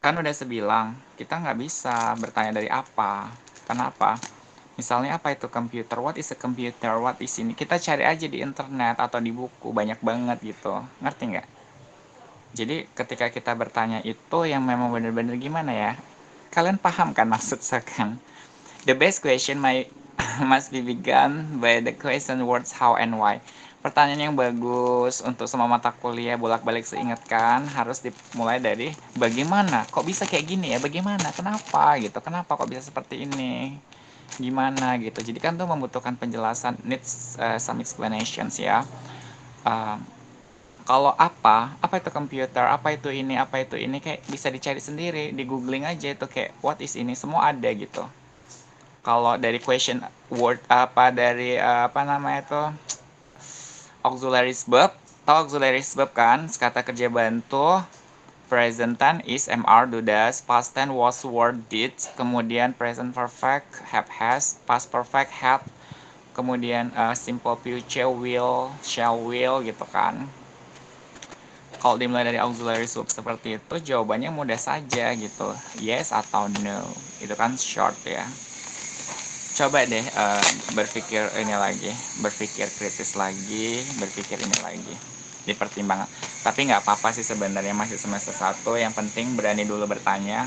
kan udah sebilang, kita nggak bisa bertanya dari apa. Kenapa? Misalnya apa itu computer? What is a computer? What is ini? Kita cari aja di internet atau di buku, banyak banget gitu. Ngerti nggak? Jadi ketika kita bertanya itu yang memang benar-benar gimana ya? Kalian paham kan maksud saya kan? The best question must be begun by the question words how and why. Pertanyaan yang bagus untuk semua mata kuliah bolak-balik seingatkan harus dimulai dari bagaimana, kok bisa kayak gini ya, bagaimana, kenapa gitu, kenapa kok bisa seperti ini, gimana gitu. Jadi kan tuh membutuhkan penjelasan, needs some explanations ya. Kalau apa itu komputer, apa itu ini, kayak bisa dicari sendiri, di googling aja itu kayak what is ini, semua ada gitu. Kalau dari question word dari apa namanya itu auxiliary verb, tahu auxiliary verb kan? Kata kerja bantu, present tense is MR do does, past tense was were did, kemudian present perfect have has, past perfect had, kemudian simple future will, shall will gitu kan. kalau dimulai dari auxiliary verb seperti itu, jawabannya mudah saja gitu. Yes atau no. Itu kan short ya. Coba deh berpikir ini lagi, berpikir kritis lagi, berpikir ini lagi. Dipertimbangkan. Tapi nggak apa-apa sih sebenarnya, masih semester 1. Yang penting berani dulu bertanya.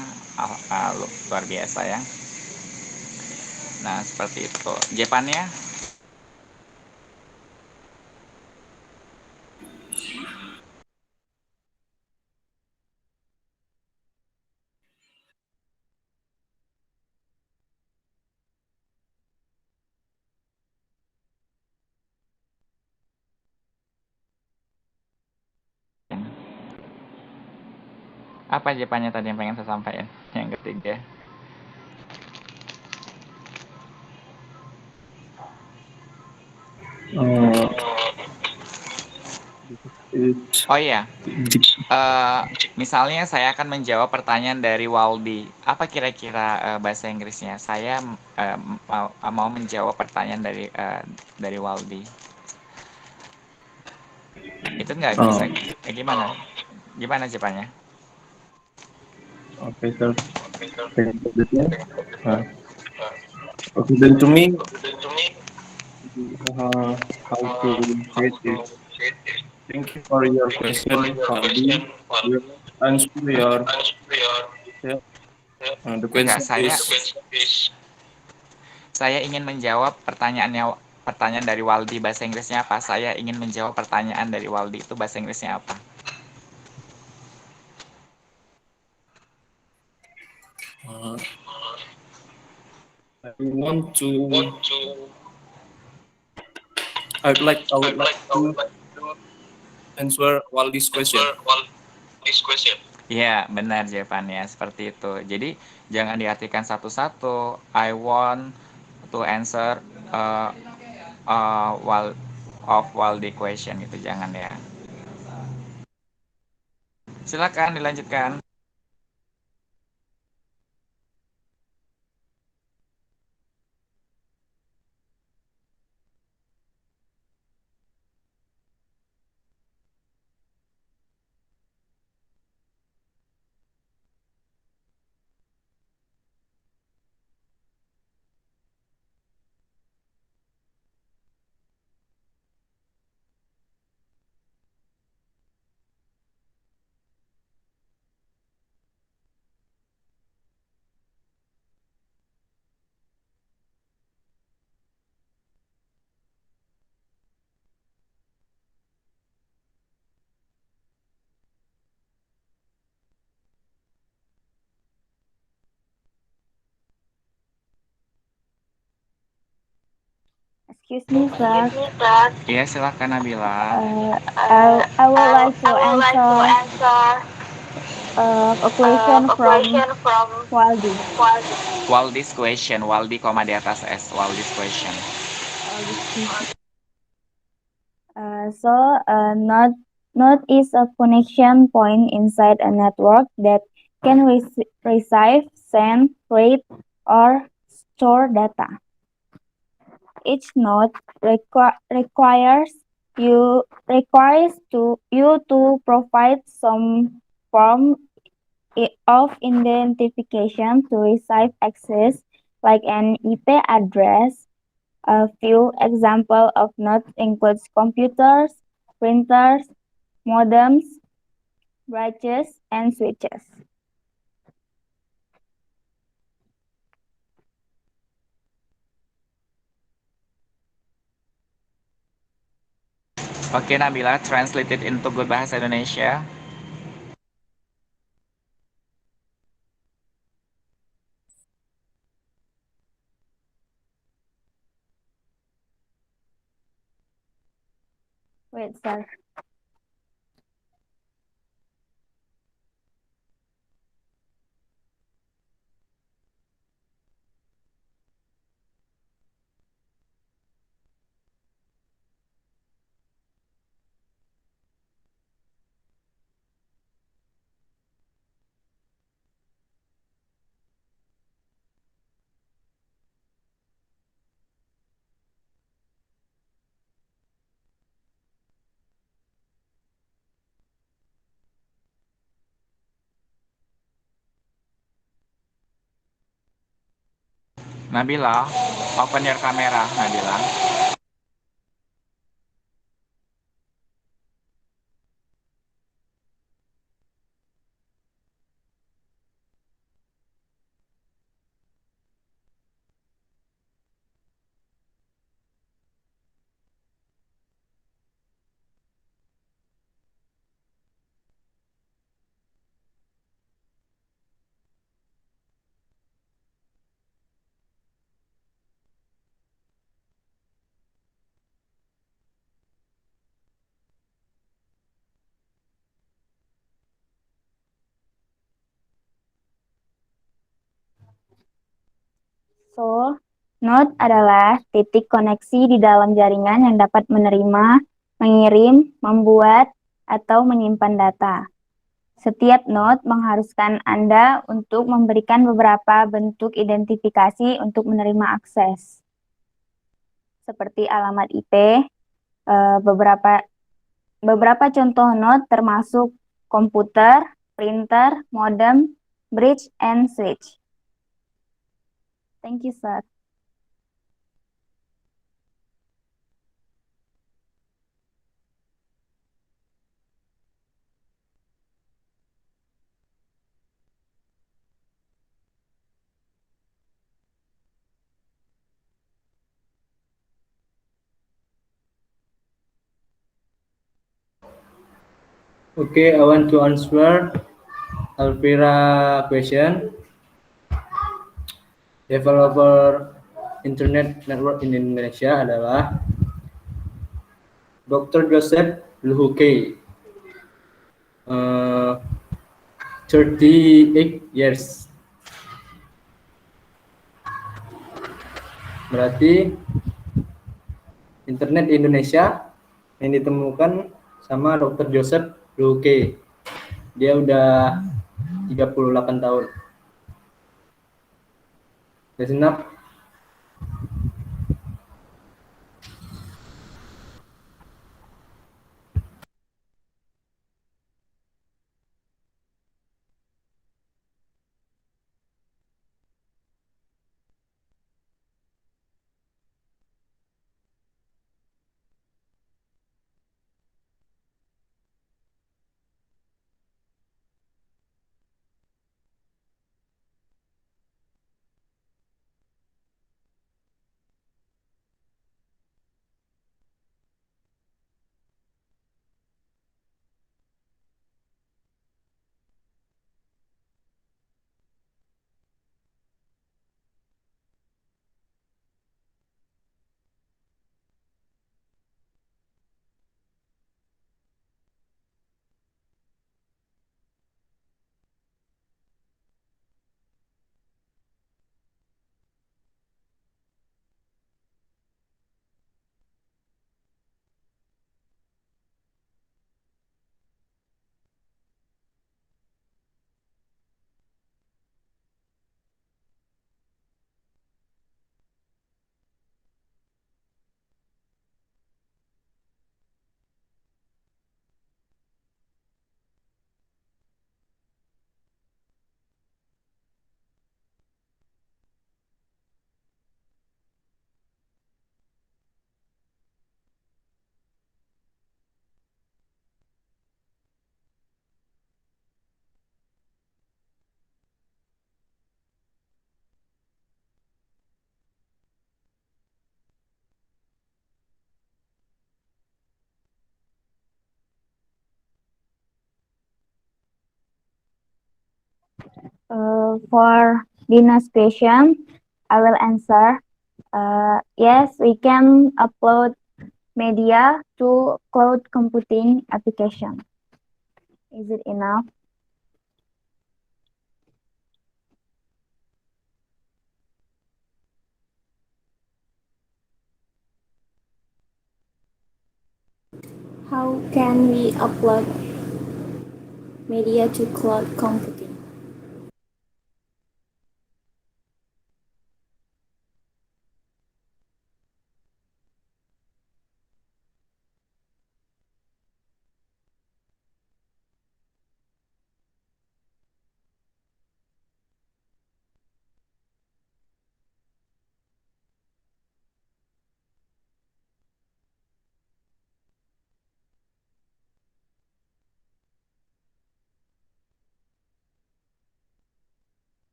Luar biasa ya. Nah, seperti itu. Jawabannya? Apa jawabannya tadi yang pengen saya sampaikan? Yang ketiga. Oh iya, misalnya saya akan menjawab pertanyaan dari Waldi. Apa kira-kira bahasa Inggrisnya? Saya mau menjawab pertanyaan dari Waldi. Itu nggak bisa. Gimana? Gimana jawabannya? Okay, sir. Okay, then to me, how to say it? Thank you for your question, Fadi. Your answer your the Enggak, question is saya ingin menjawab pertanyaan dari Waldi, bahasa Inggrisnya apa? Saya ingin menjawab pertanyaan dari Waldi, itu bahasa Inggrisnya apa? I would like to answer Waldi's question. Ya, benar jawabannya seperti itu. Jadi jangan diartikan satu-satu. I want to answer Waldi question itu, jangan ya. Silakan dilanjutkan. Excuse me, sir. Iya, silakan Nabila. I would like to answer a question from Waldi. Waldi's question, Waldi koma di atas S, Waldi's question. Node is a connection point inside a network that can receive, send, read, or store data. Each node requires you to provide some form of identification to receive access, like an IP address. A few examples of nodes include computers, printers, modems, bridges, and switches. Oke Nabila, translated into good bahasa Indonesia. Wait, sir. Nabila, open your camera, Nabila. So, node adalah titik koneksi di dalam jaringan yang dapat menerima, mengirim, membuat, atau menyimpan data. Setiap node mengharuskan Anda untuk memberikan beberapa bentuk identifikasi untuk menerima akses, seperti alamat IP. Beberapa contoh node termasuk komputer, printer, modem, bridge, and switch. Thank you, sir. Okay, I want to answer Alvira question. Developer internet network in Indonesia adalah Dr. Joseph Luhuke, 38 years. Berarti internet di Indonesia yang ditemukan sama Dr. Joseph Luhuke. Dia udah 38 tahun. That's enough. For Dina's question, I will answer. Yes, we can upload media to cloud computing application. Is it enough? How can we upload media to cloud computing?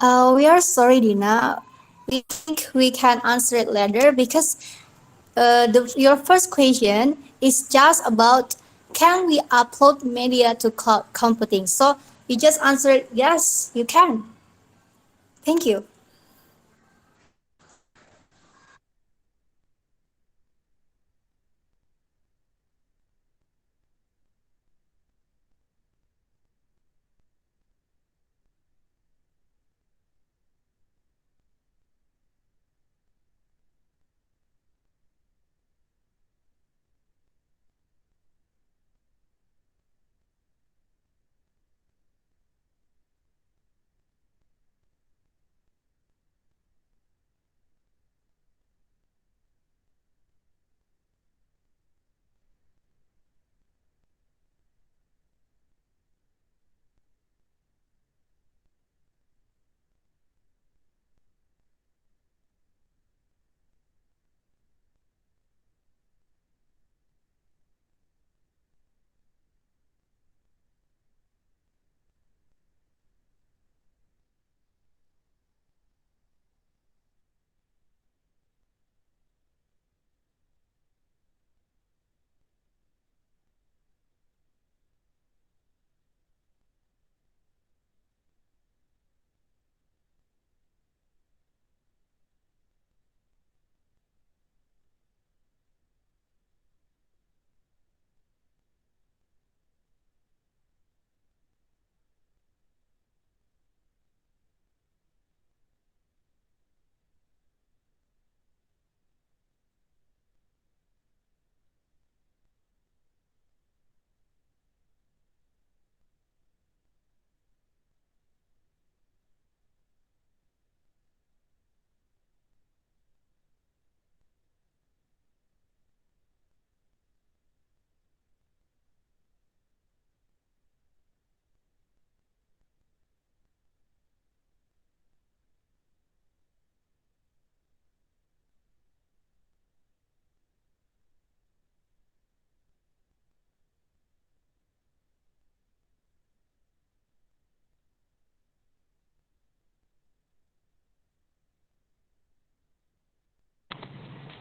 We are sorry, Dina. We think we can answer it later because your first question is just about can we upload media to cloud computing? So you just answered yes, you can. Thank you.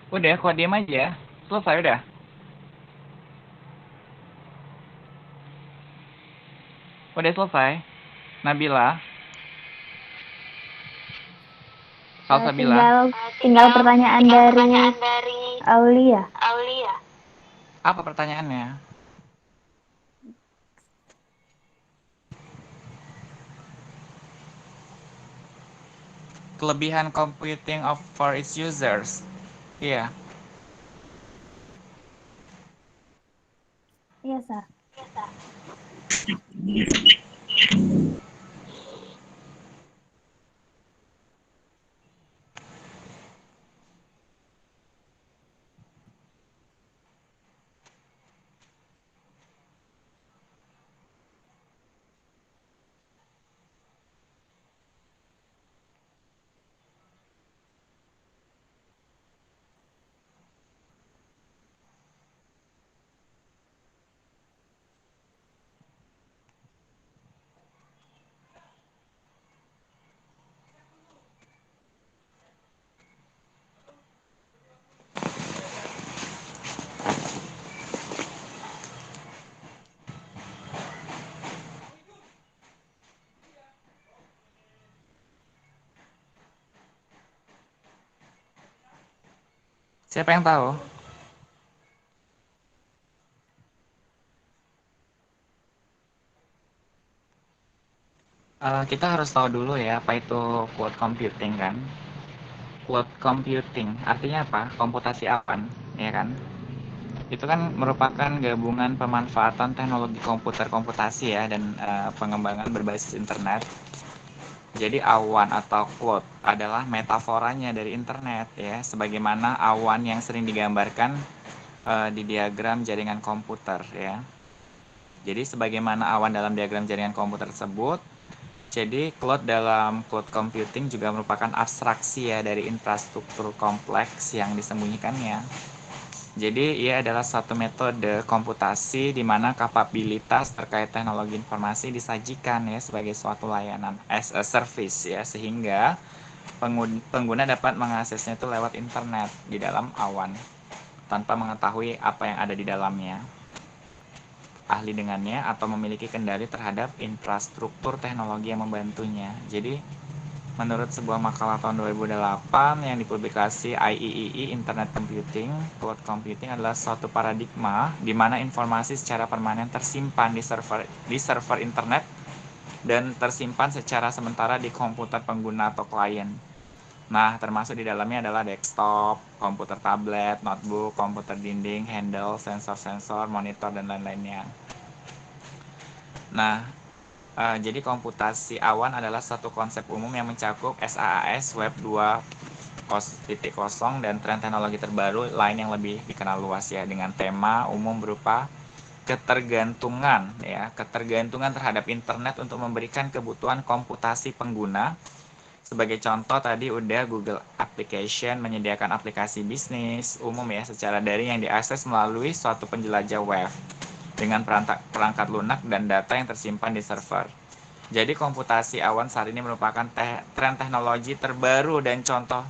Udah, kok diam aja. Selesai udah. Udah selesai. Nabila. Salsabila. Tinggal pertanyaan dari Aulia. Apa pertanyaannya? Kelebihan computing for its users. Iya. Iya, Sir. Siapa yang tahu? Kita harus tahu dulu ya apa itu cloud computing kan. Cloud computing artinya apa? Komputasi awan, ya kan? Itu kan merupakan gabungan pemanfaatan teknologi komputer komputasi ya dan pengembangan berbasis internet. Jadi awan atau cloud adalah metaforanya dari internet ya, sebagaimana awan yang sering digambarkan di diagram jaringan komputer ya. Jadi sebagaimana awan dalam diagram jaringan komputer tersebut, jadi cloud dalam cloud computing juga merupakan abstraksi ya dari infrastruktur kompleks yang disembunyikannya. Jadi ia adalah suatu metode komputasi di mana kapabilitas terkait teknologi informasi disajikan ya sebagai suatu layanan as a service ya, sehingga pengguna dapat mengaksesnya itu lewat internet di dalam awan tanpa mengetahui apa yang ada di dalamnya. Ahli dengannya atau memiliki kendali terhadap infrastruktur teknologi yang membantunya. Jadi menurut sebuah makalah tahun 2008 yang dipublikasi IEEE Internet Computing, cloud computing adalah suatu paradigma di mana informasi secara permanen tersimpan di server internet dan tersimpan secara sementara di komputer pengguna atau klien. Nah, termasuk di dalamnya adalah desktop, komputer tablet, notebook, komputer dinding, handle, sensor-sensor, monitor, dan lain-lainnya. Nah, jadi komputasi awan adalah satu konsep umum yang mencakup SaaS, Web 2.0, dan tren teknologi terbaru lain yang lebih dikenal luas ya, dengan tema umum berupa ketergantungan ya, ketergantungan terhadap internet untuk memberikan kebutuhan komputasi pengguna. Sebagai contoh tadi udah Google Application menyediakan aplikasi bisnis umum ya secara daring yang diakses melalui suatu penjelajah web dengan perangkat lunak dan data yang tersimpan di server. Jadi komputasi awan saat ini merupakan tren teknologi terbaru dan contoh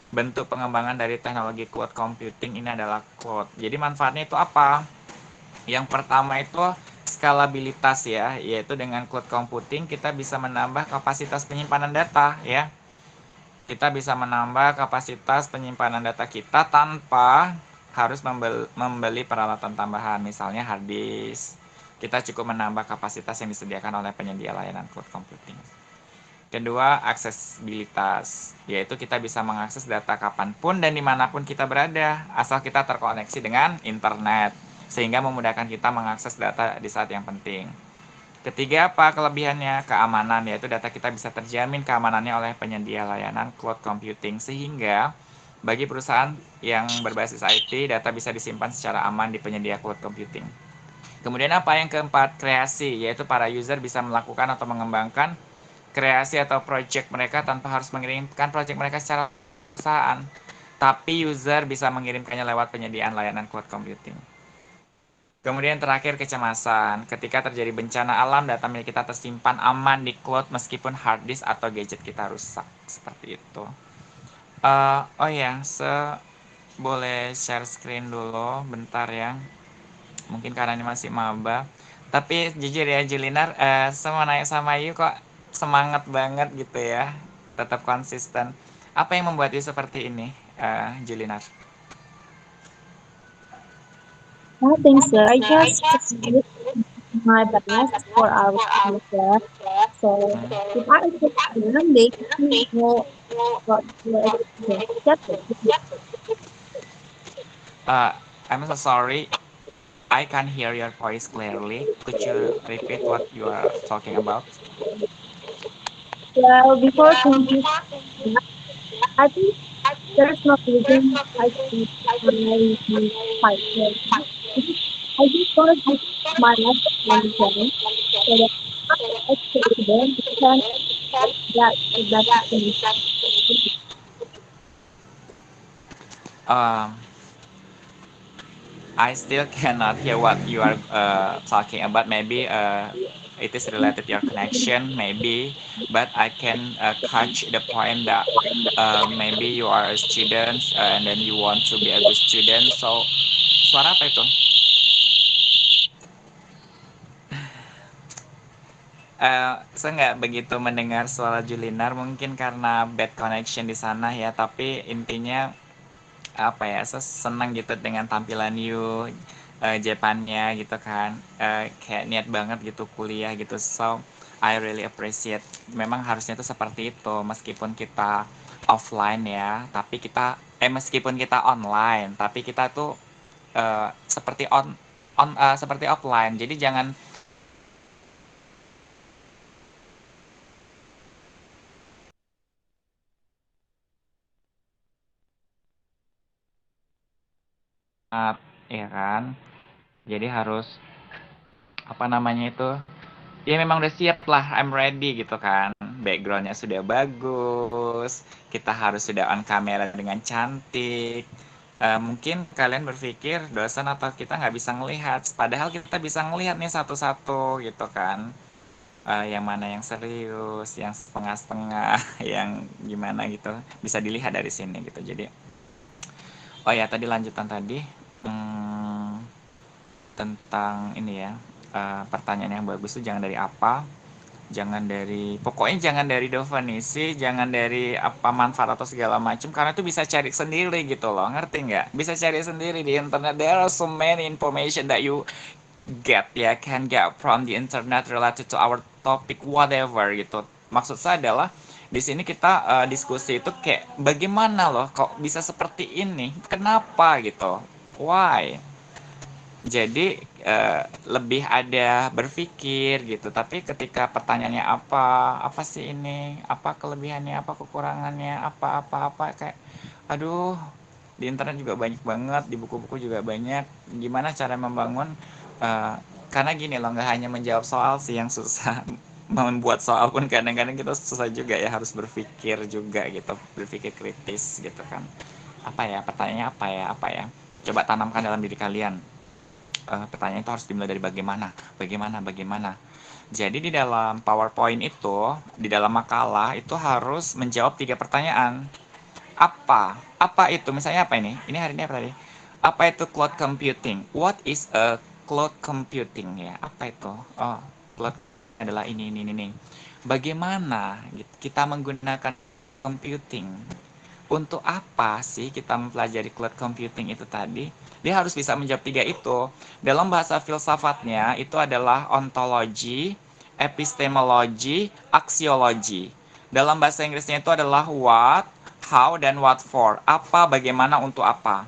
bentuk pengembangan dari teknologi cloud computing ini adalah cloud. Jadi manfaatnya itu apa? Yang pertama itu skalabilitas ya, yaitu dengan cloud computing kita bisa menambah kapasitas penyimpanan data ya. Kita bisa menambah kapasitas penyimpanan data kita tanpa harus membeli peralatan tambahan, misalnya hard disk. Kita cukup menambah kapasitas yang disediakan oleh penyedia layanan cloud computing. Kedua, aksesibilitas, yaitu kita bisa mengakses data kapanpun dan dimanapun kita berada, asal kita terkoneksi dengan internet, sehingga memudahkan kita mengakses data di saat yang penting. Ketiga, apa kelebihannya? Keamanan, yaitu data kita bisa terjamin keamanannya oleh penyedia layanan cloud computing, sehingga bagi perusahaan yang berbasis IT, data bisa disimpan secara aman di penyedia cloud computing. Kemudian apa yang keempat? Kreasi, yaitu para user bisa melakukan atau mengembangkan kreasi atau project mereka tanpa harus mengirimkan project mereka secara perusahaan, tapi user bisa mengirimkannya lewat penyediaan layanan cloud computing. Kemudian terakhir, kecemasan. Ketika terjadi bencana alam, data milik kita tersimpan aman di cloud meskipun hard disk atau gadget kita rusak. Seperti itu. Oh ya, boleh share screen dulu bentar ya. Mungkin karena ini masih maba. Tapi jujur ya Julinar, sama nanya sama Yu kok semangat banget gitu ya. Tetap konsisten. Apa yang membuat Yu seperti ini, Julinar? Nothing, sir. I just did my best for our future. So, if I could them, they can know what the step is. I'm so sorry. I can't hear your voice clearly. Could you repeat what you are talking about? Well, before thinking, I think there's no reason I think I fight. I just want to give my last one so that I actually then can I still cannot hear what you are talking about. Maybe it is related to your connection, maybe, but I can catch the point that maybe you are a student and then you want to be a good student. So, suara apa itu? Saya nggak begitu mendengar suara Julinar, mungkin karena bad connection di sana ya. Tapi intinya apa ya, saya senang gitu dengan tampilan you, Japannya gitu kan, kayak niat banget gitu kuliah gitu. So I really appreciate. Memang harusnya itu seperti itu, meskipun kita offline ya, tapi kita meskipun kita online, tapi kita tuh seperti seperti offline. Jadi jangan ya kan. Jadi harus apa namanya itu, ya memang udah siap lah, I'm ready gitu kan. Backgroundnya sudah bagus, kita harus sudah on kamera dengan cantik, Mungkin kalian berpikir dosen atau kita nggak bisa ngelihat, padahal kita bisa ngelihat nih satu-satu gitu kan. Yang mana yang serius, yang setengah-setengah, yang gimana gitu, bisa dilihat dari sini gitu. Jadi, oh ya tadi lanjutan tadi tentang ini ya, pertanyaan yang bagus tuh jangan dari apa, pokoknya jangan dari definisi, jangan dari apa manfaat atau segala macam, karena itu bisa cari sendiri gitu loh, ngerti nggak? Bisa cari sendiri di internet. There are so many information that you can get from the internet related to our topic whatever gitu. Maksud saya adalah di sini kita diskusi itu kayak bagaimana loh kok bisa seperti ini, kenapa gitu, why. Jadi lebih ada berpikir gitu. Tapi ketika pertanyaannya apa sih ini, apa kelebihannya, apa kekurangannya, apa kayak, aduh, di internet juga banyak banget, di buku-buku juga banyak. Gimana cara membangun? Karena gini loh, nggak hanya menjawab soal sih yang susah. Membuat soal pun kadang-kadang kita susah juga ya, harus berpikir juga gitu, berpikir kritis gitu kan. Pertanyaannya apa ya? Coba tanamkan dalam diri kalian. Pertanyaan itu harus dimulai dari bagaimana. Jadi di dalam PowerPoint itu, di dalam makalah itu harus menjawab 3 pertanyaan. Apa itu? Misalnya apa ini? Ini hari ini apa tadi? Apa itu cloud computing? What is a cloud computing ya? Apa itu? Oh, cloud adalah ini. Bagaimana kita menggunakan computing? Untuk apa sih kita mempelajari cloud computing itu tadi? Dia harus bisa menjawab 3 itu. Dalam bahasa filsafatnya itu adalah ontologi, epistemologi, aksiologi. Dalam bahasa Inggrisnya itu adalah what, how, dan what for. Apa, bagaimana, untuk apa.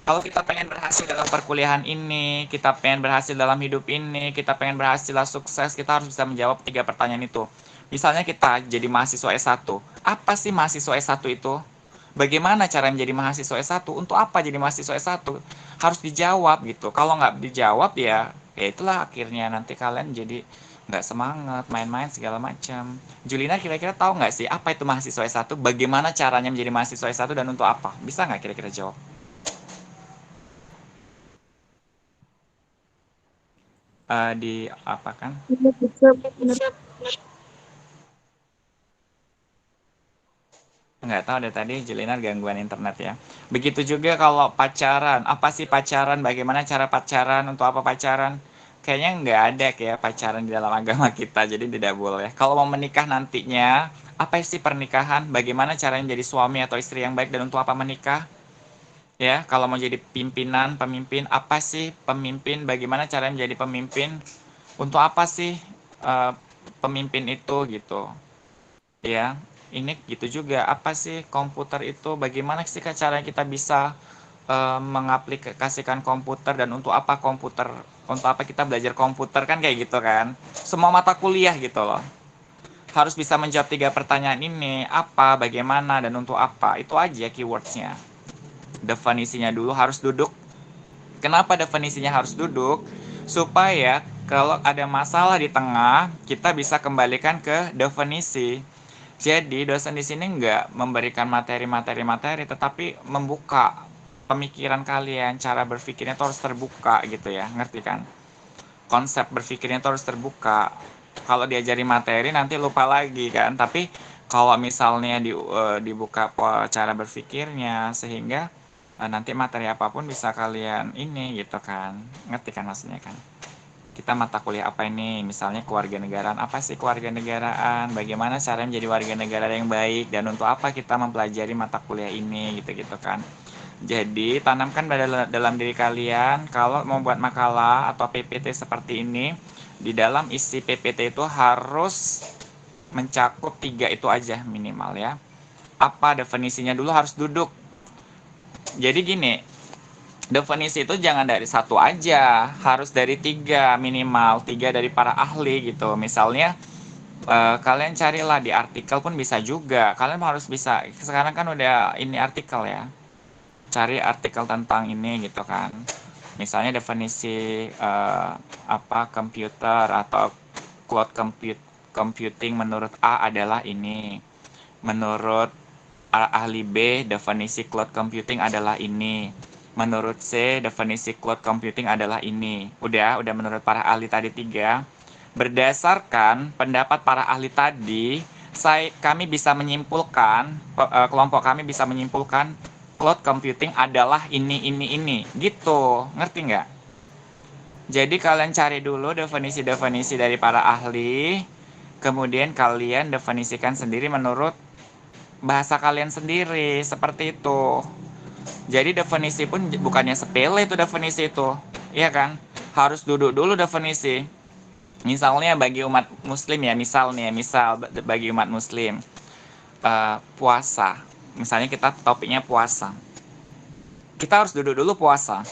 Kalau kita pengen berhasil dalam perkuliahan ini, kita pengen berhasil dalam hidup ini, kita pengen berhasil sukses, kita harus bisa menjawab 3 pertanyaan itu. Misalnya kita jadi mahasiswa S1. Apa sih mahasiswa S1 itu? Bagaimana cara menjadi mahasiswa S1? Untuk apa jadi mahasiswa S1? Harus dijawab gitu. Kalau nggak dijawab ya itulah akhirnya nanti kalian jadi nggak semangat, main-main segala macam. Julina kira-kira tahu nggak sih apa itu mahasiswa S1? Bagaimana caranya menjadi mahasiswa S1 dan untuk apa? Bisa nggak kira-kira jawab? Di apa kan? Nggak tahu deh tadi Jelina gangguan internet ya. Begitu juga kalau pacaran. Apa sih pacaran? Bagaimana cara pacaran? Untuk apa pacaran? Kayaknya nggak ada kayak pacaran di dalam agama kita. Jadi tidak boleh. Kalau mau menikah nantinya, apa sih pernikahan? Bagaimana caranya jadi suami atau istri yang baik dan untuk apa menikah? Ya, kalau mau jadi pemimpin, apa sih pemimpin? Bagaimana caranya menjadi pemimpin? Untuk apa sih pemimpin itu gitu? Ya, ini gitu juga. Apa sih komputer itu? Bagaimana sih cara kita bisa mengaplikasikan komputer dan untuk apa komputer? Untuk apa kita belajar komputer kan kayak gitu kan? Semua mata kuliah gitu loh. Harus bisa menjawab 3 pertanyaan ini. Apa, bagaimana, dan untuk apa. Itu aja keywordsnya. Definisinya dulu harus duduk. Kenapa definisinya harus duduk? Supaya kalau ada masalah di tengah, kita bisa kembalikan ke definisi. Jadi dosen di sini nggak memberikan materi, tetapi membuka pemikiran kalian, cara berpikirnya itu harus terbuka gitu ya, ngerti kan? Konsep berpikirnya itu harus terbuka. Kalau diajari materi nanti lupa lagi kan, tapi kalau misalnya dibuka cara berpikirnya sehingga nanti materi apapun bisa kalian ini gitu kan, ngerti kan maksudnya kan? Kita mata kuliah apa ini, misalnya kewarganegaraan, apa sih kewarganegaraan, bagaimana cara menjadi warga negara yang baik, dan untuk apa kita mempelajari mata kuliah ini gitu kan. Jadi tanamkan dalam diri kalian kalau mau buat makalah atau PPT seperti ini, di dalam isi PPT itu harus mencakup 3 itu aja minimal ya. Apa definisinya dulu harus duduk. Jadi gini, definisi itu jangan dari 1 aja, harus dari 3 minimal, 3 dari para ahli gitu. Misalnya kalian carilah di artikel pun bisa juga. Kalian harus bisa, sekarang kan udah ini artikel ya, cari artikel tentang ini gitu kan. Misalnya definisi komputer atau cloud computing menurut A adalah ini, menurut ahli B, definisi cloud computing adalah ini. Menurut C, definisi cloud computing adalah ini. Udah menurut para ahli tadi 3. Berdasarkan pendapat para ahli tadi, kami bisa menyimpulkan, kelompok kami bisa menyimpulkan cloud computing adalah ini. Gitu, ngerti nggak? Jadi kalian cari dulu definisi-definisi dari para ahli, kemudian kalian definisikan sendiri menurut bahasa kalian sendiri, seperti itu. Jadi definisi pun bukannya sepele itu definisi itu, iya kan? Harus duduk dulu definisi. Misalnya bagi umat muslim ya, misal bagi umat muslim, puasa. Misalnya kita topiknya puasa. Kita harus duduk dulu puasa.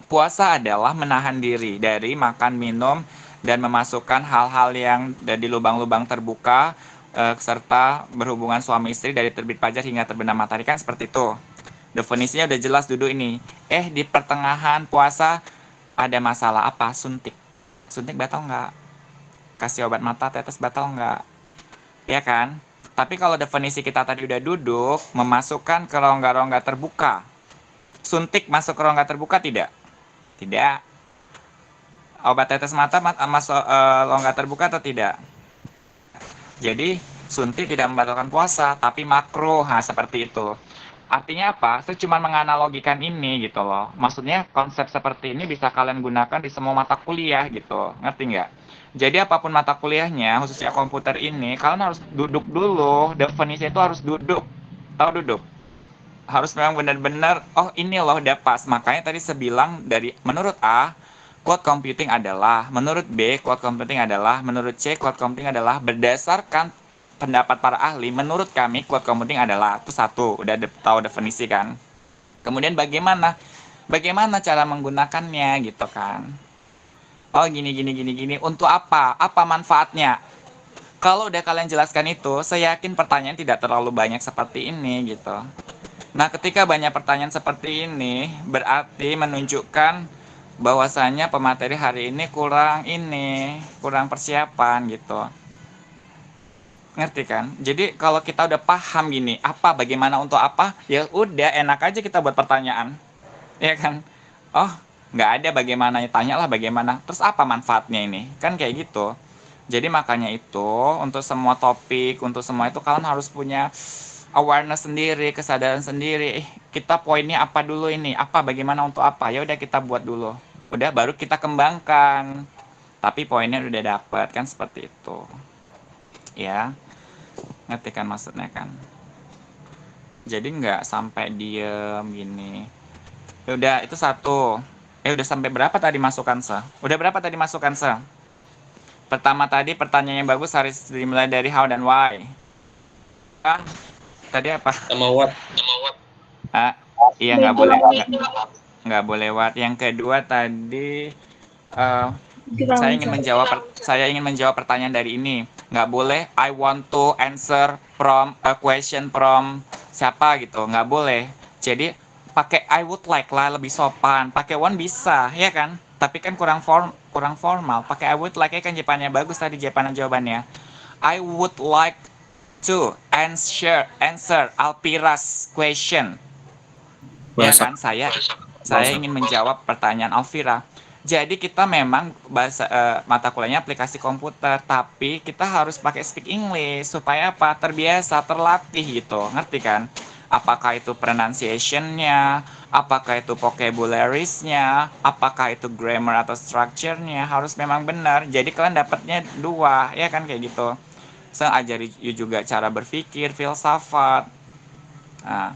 Puasa adalah menahan diri dari makan, minum, dan memasukkan hal-hal yang di lubang-lubang terbuka, serta berhubungan suami istri dari terbit fajar hingga terbenam matahari, kan seperti itu. Definisinya udah jelas duduk ini. Di pertengahan puasa ada masalah apa? Suntik batal nggak? Kasih obat mata tetes batal nggak? Ya kan? Tapi kalau definisi kita tadi udah duduk, memasukkan ke rongga-rongga terbuka. Suntik masuk ke rongga terbuka tidak? Tidak. Obat tetes mata masuk rongga terbuka atau tidak? Jadi suntik tidak membatalkan puasa, tapi makruh. Seperti itu. Artinya apa? Saya cuma menganalogikan ini gitu loh. Maksudnya konsep seperti ini bisa kalian gunakan di semua mata kuliah gitu. Ngerti nggak? Jadi apapun mata kuliahnya, khususnya komputer ini, kalian harus duduk dulu. Definisi itu harus duduk. Tahu duduk? Harus memang benar-benar, ini loh udah pas. Makanya tadi saya bilang dari menurut A, cloud computing adalah, menurut B, cloud computing adalah, menurut C, cloud computing adalah, berdasarkan pendapat para ahli, menurut kami cloud computing adalah, itu satu, udah tahu definisi kan. Kemudian bagaimana cara menggunakannya gitu kan. Gini, untuk apa manfaatnya? Kalau udah kalian jelaskan itu, saya yakin pertanyaan tidak terlalu banyak seperti ini gitu. Nah, ketika banyak pertanyaan seperti ini, berarti menunjukkan bahwasanya pemateri hari ini kurang persiapan gitu. Ngerti kan? Jadi kalau kita udah paham gini, bagaimana untuk apa, ya udah enak aja kita buat pertanyaan. Ya kan? Nggak ada bagaimana, ya tanyalah bagaimana. Terus apa manfaatnya ini? Kan kayak gitu. Jadi makanya itu, untuk semua topik, untuk semua itu kalian harus punya awareness sendiri, kesadaran sendiri. Kita poinnya apa dulu ini? Bagaimana untuk apa? Ya udah kita buat dulu. Udah baru kita kembangkan. Tapi poinnya udah dapet kan, seperti itu. Ya. Ngerti kan maksudnya kan? Jadi nggak sampai diem gini. Udah itu satu. Udah sampai berapa tadi masukan se? Udah berapa tadi masukan se? Pertama tadi pertanyaan yang bagus harus dimulai dari how dan why. Tadi apa? Sama what? Iya nggak boleh what. Yang kedua tadi saya ingin menjawab pertanyaan dari ini. Nggak boleh I want to answer from a question from siapa gitu. Nggak boleh. Jadi pakai I would like lah, lebih sopan. Pakai want bisa, ya kan? Tapi kan kurang formal. Pakai I would like kan jawabannya bagus tadi jawabannya. I would like to answer Alvira's question. Ya kan, saya ingin menjawab pertanyaan Alvira. Jadi kita memang mata kuliahnya aplikasi komputer, tapi kita harus pakai speak English supaya apa? Terbiasa, terlatih gitu, ngerti kan? Apakah itu pronunciation-nya, apakah itu vocabularies-nya, apakah itu grammar atau structure-nya, harus memang benar. Jadi kalian dapatnya 2, ya kan kayak gitu. Saya ajari juga cara berpikir, filsafat. Nah,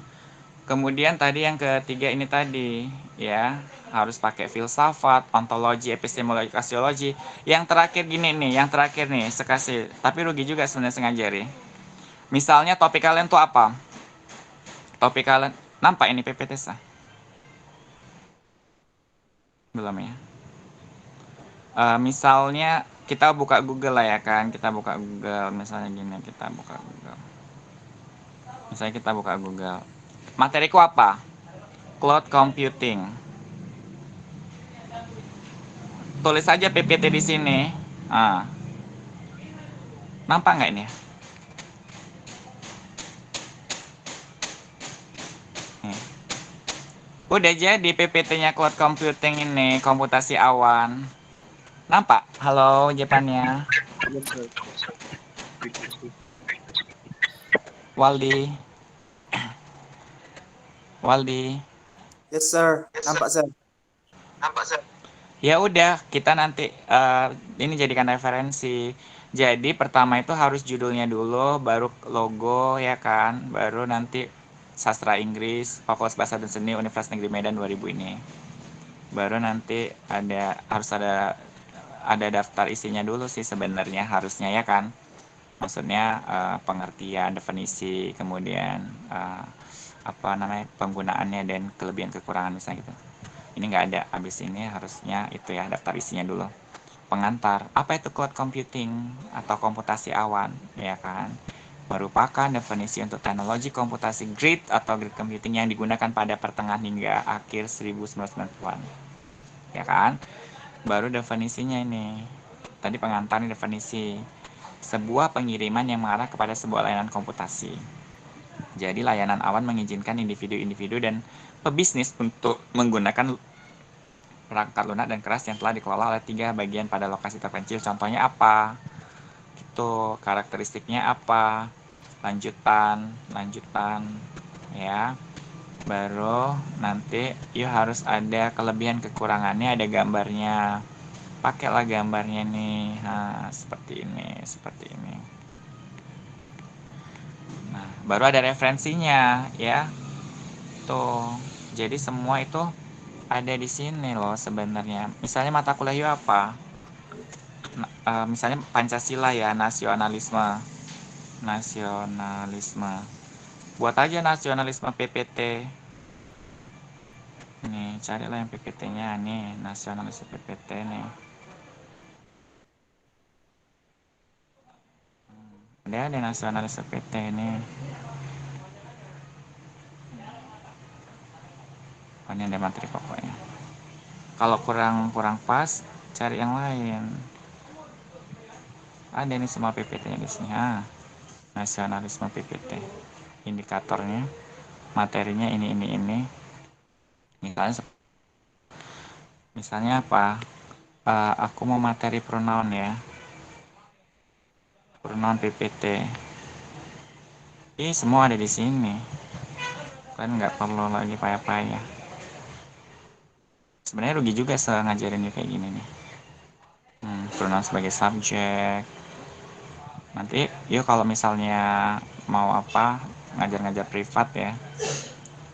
kemudian tadi yang ketiga ini tadi, ya. Harus pakai filsafat, ontologi, epistemologi, kasiologi. Yang terakhir nih, sekasih. Tapi rugi juga sebenarnya ngajari. Misalnya topik kalian tuh apa? Topik kalian, nampak ini PPT sah? Belum ya? Misalnya kita buka Google lah ya kan, misalnya gini, misalnya kita buka Google. Materiku apa? Cloud computing. Tulis saja PPT di sini. Nampak nggak ini? Udah jadi PPT-nya cloud computing ini, komputasi awan. Nampak? Halo, Jepannya. Waldi. Waldi. Yes, sir. Nampak, sir. Ya udah, kita nanti ini jadikan referensi. Jadi pertama itu harus judulnya dulu, baru logo ya kan, baru nanti sastra Inggris, Fakultas Bahasa dan Seni Universitas Negeri Medan 2000 ini. Baru nanti harus ada daftar isinya dulu sih sebenarnya harusnya ya kan. Maksudnya pengertian, definisi, kemudian apa namanya penggunaannya dan kelebihan kekurangan misalnya gitu. Ini nggak ada, habis ini harusnya itu ya daftar isinya dulu. Pengantar, apa itu cloud computing atau komputasi awan ya kan? Merupakan definisi untuk teknologi komputasi grid atau grid computing yang digunakan pada pertengahan hingga akhir 1990-an. Ya kan? Baru definisinya ini. Tadi pengantar ini definisi. Sebuah pengiriman yang mengarah kepada sebuah layanan komputasi. Jadi layanan awan mengizinkan individu-individu dan pebisnis untuk menggunakan perangkat lunak dan keras yang telah dikelola oleh 3 bagian pada lokasi terpencil. Contohnya apa? Itu karakteristiknya apa? Lanjutan ya. Baru nanti harus ada kelebihan kekurangannya, ada gambarnya. Pakailah gambarnya nih. Nah, seperti ini. Nah, baru ada referensinya ya. Tuh. Jadi semua itu ada di sini loh sebenarnya. Misalnya mata kuliah you apa? Misalnya Pancasila ya, nasionalisme. Buat aja nasionalisme PPT. Nih, carilah yang PPT-nya nih, nasionalisme PPT nih. Ada nasionalisme PPT nih. Ini ada materi pokoknya. Kalau kurang pas, cari yang lain. Ada nih semua PPT-nya di sini. Nasionalisme PPT. Indikatornya, materinya ini. Misalnya apa? Aku mau materi pronoun ya. Pronoun PPT. Semua ada di sini. Kan nggak perlu lagi payah-payah. Sebenarnya rugi juga ngajarin kayak gini nih. Pronoun sebagai subjek. Nanti kalau misalnya mau ngajar-ngajar privat ya,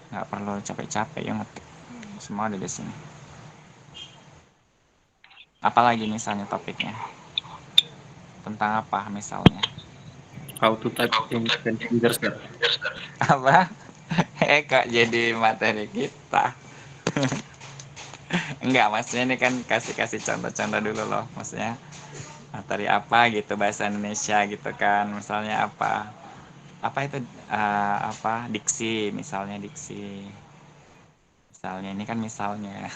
nggak perlu capek-capek ngetik. Semua ada di sini. Apalagi misalnya topiknya tentang apa misalnya? How to type in 10 fingers, sir. Apa? Kak jadi materi kita. Enggak, maksudnya ini kan kasih contoh-contoh dulu loh. Maksudnya materi apa gitu bahasa Indonesia gitu kan. Misalnya apa itu diksi misalnya. Misalnya ini kan misalnya.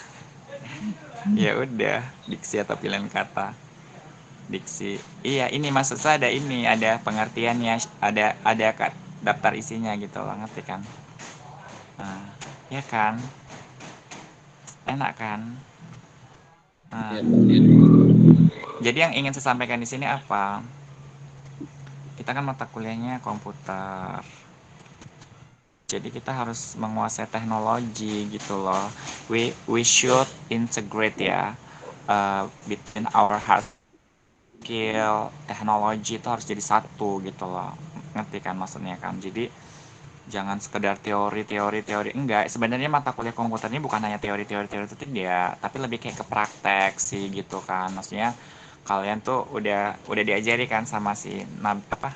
Ya udah, diksi atau pilihan kata. Diksi. Iya, ini maksud saya ada pengertiannya, ada daftar isinya gitu loh, ngerti kan? Nah, ya kan? Enak kan? Nah, jadi yang ingin saya sampaikan di sini apa? Kita kan mata kuliahnya komputer. Jadi kita harus menguasai teknologi gitu loh. We should integrate ya between our hard skill, teknologi itu harus jadi satu gitu loh. Ngerti kan maksudnya kan? Jadi jangan sekedar teori enggak. Sebenarnya mata kuliah komputer ini bukan hanya teori itu tidak, tapi lebih kayak ke praktek sih gitu kan. Maksudnya kalian tuh udah diajari kan sama siapa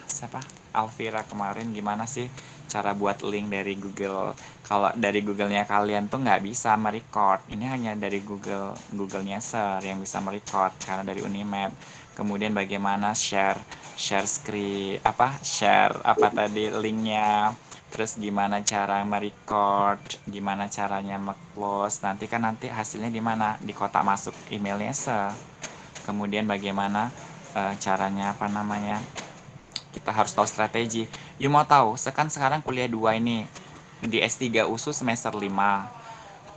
Alvira kemarin gimana sih cara buat link dari Google. Kalau dari Google-nya kalian tuh nggak bisa merecord. Ini hanya dari Google-nya Sir yang bisa merecord karena dari Unimap. Kemudian bagaimana share screen share linknya. Terus gimana cara merecord, gimana caranya nge-close, nanti hasilnya di mana? Di kotak masuk emailnya Kemudian bagaimana caranya kita harus tahu strategi. You mau tahu, sekarang kuliah 2 ini di S3 USU semester 5.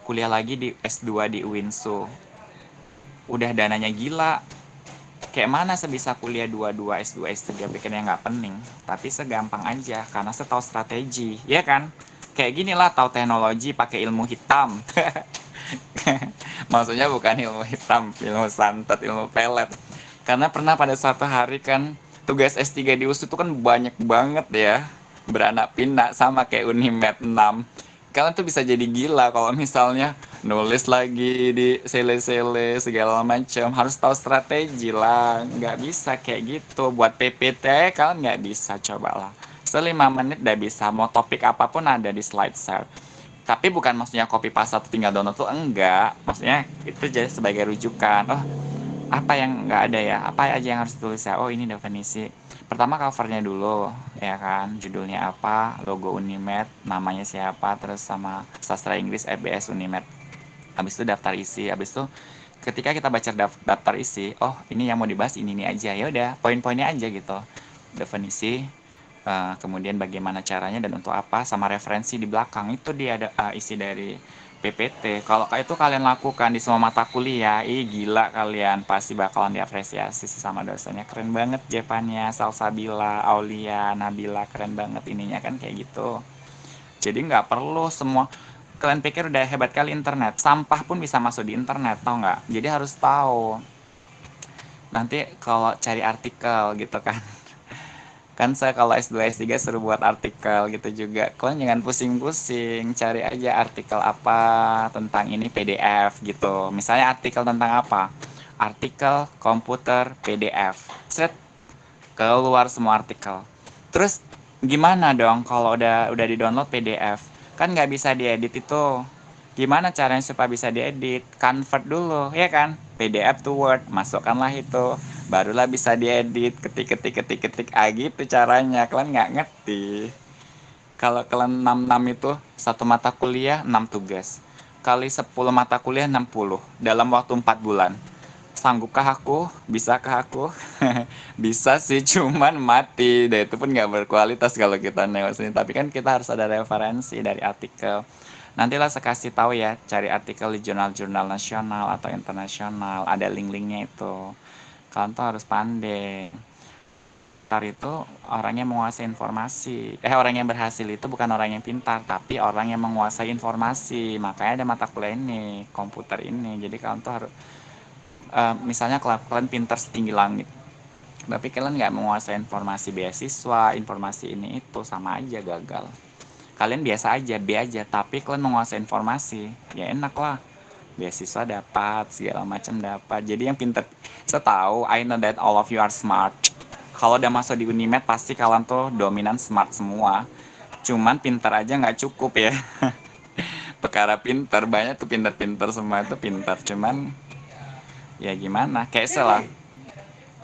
kuliah lagi di S2 di UINSU. Udah dananya gila. Kayak mana sebisa kuliah 2 S2 S3 pikirnya nggak penting, tapi segampang aja karena setahu strategi, ya kan? Kayak gini lah, tahu teknologi pakai ilmu hitam. Maksudnya bukan ilmu hitam, ilmu santet, ilmu pelet. Karena pernah pada suatu hari kan tugas S3 di USU itu kan banyak banget ya, beranak pinak sama kayak Unimed 6. Kalian tuh bisa jadi gila kalau misalnya nulis lagi di sele-sele segala macam, harus tahu strategi lah, nggak bisa kayak gitu. Buat PPT kalian nggak bisa, cobalah 5 menit udah bisa, mau topik apapun ada di slide share. Tapi bukan maksudnya copy paste atau tinggal download tuh enggak, maksudnya itu jadi sebagai rujukan. Oh, apa yang nggak ada ya, apa aja yang harus ditulis ya, oh ini definisi. Pertama covernya dulu, ya kan, judulnya apa, logo Unimed, namanya siapa, terus sama sastra Inggris FBS Unimed. Habis itu daftar isi, habis itu ketika kita baca daftar isi, oh ini yang mau dibahas ini aja, ya udah poin-poinnya aja gitu, definisi, kemudian bagaimana caranya dan untuk apa, sama referensi di belakang. Itu dia ada isi dari PPT. Kalau itu kalian lakukan di semua mata kuliah, gila kalian, pasti bakalan diapresiasi sama dosennya. Keren banget Jepannya, Salsabila, Aulia, Nabila, keren banget ininya kan kayak gitu. Jadi nggak perlu semua, kalian pikir udah hebat kali internet, sampah pun bisa masuk di internet, tau nggak? Jadi harus tahu. Nanti kalau cari artikel gitu kan, kan saya kalau S2 S3 suruh buat artikel gitu juga. Kalian jangan pusing-pusing, cari aja artikel apa tentang ini PDF gitu. Misalnya artikel tentang apa? Artikel komputer PDF. Set, keluar semua artikel. Terus gimana dong kalau udah di-download PDF? Kan nggak bisa diedit itu. Gimana caranya supaya bisa diedit? Convert dulu, ya kan? PDF to Word, masukkanlah itu. Barulah bisa diedit, ketik gitu caranya. Kalian nggak ngerti. Kalau kalian 66 itu, satu mata kuliah 6 tugas. Kali 10 mata kuliah 60, dalam waktu 4 bulan. Sanggupkah aku? Bisakah aku? Bisa sih, cuman mati. Dan itu pun nggak berkualitas kalau kita nengok sini. Tapi kan kita harus ada referensi dari artikel. Nantilah saya kasih tahu ya, cari artikel di jurnal-jurnal nasional atau internasional, ada link-linknya itu. Kalian tuh harus pandai. Pintar itu orang yang menguasai informasi. Orang yang berhasil itu bukan orang yang pintar, tapi orang yang menguasai informasi. Makanya ada mata kuliah ini, komputer ini. Jadi kalian tuh harus, misalnya kalian pintar setinggi langit, tapi kalian nggak menguasai informasi beasiswa, informasi ini itu, sama aja gagal. Kalian biasa aja, B aja, tapi kalian menguasai informasi, ya enak lah. Beasiswa dapat, segala macam dapat. Jadi yang pintar, saya tahu, I know that all of you are smart. Kalau udah masuk di Unimed, pasti kalian tuh dominan smart semua. Cuman pintar aja nggak cukup ya. Perkara pintar, banyak tuh pintar-pintar semua itu pintar. Cuman, ya gimana, kayak saya lah.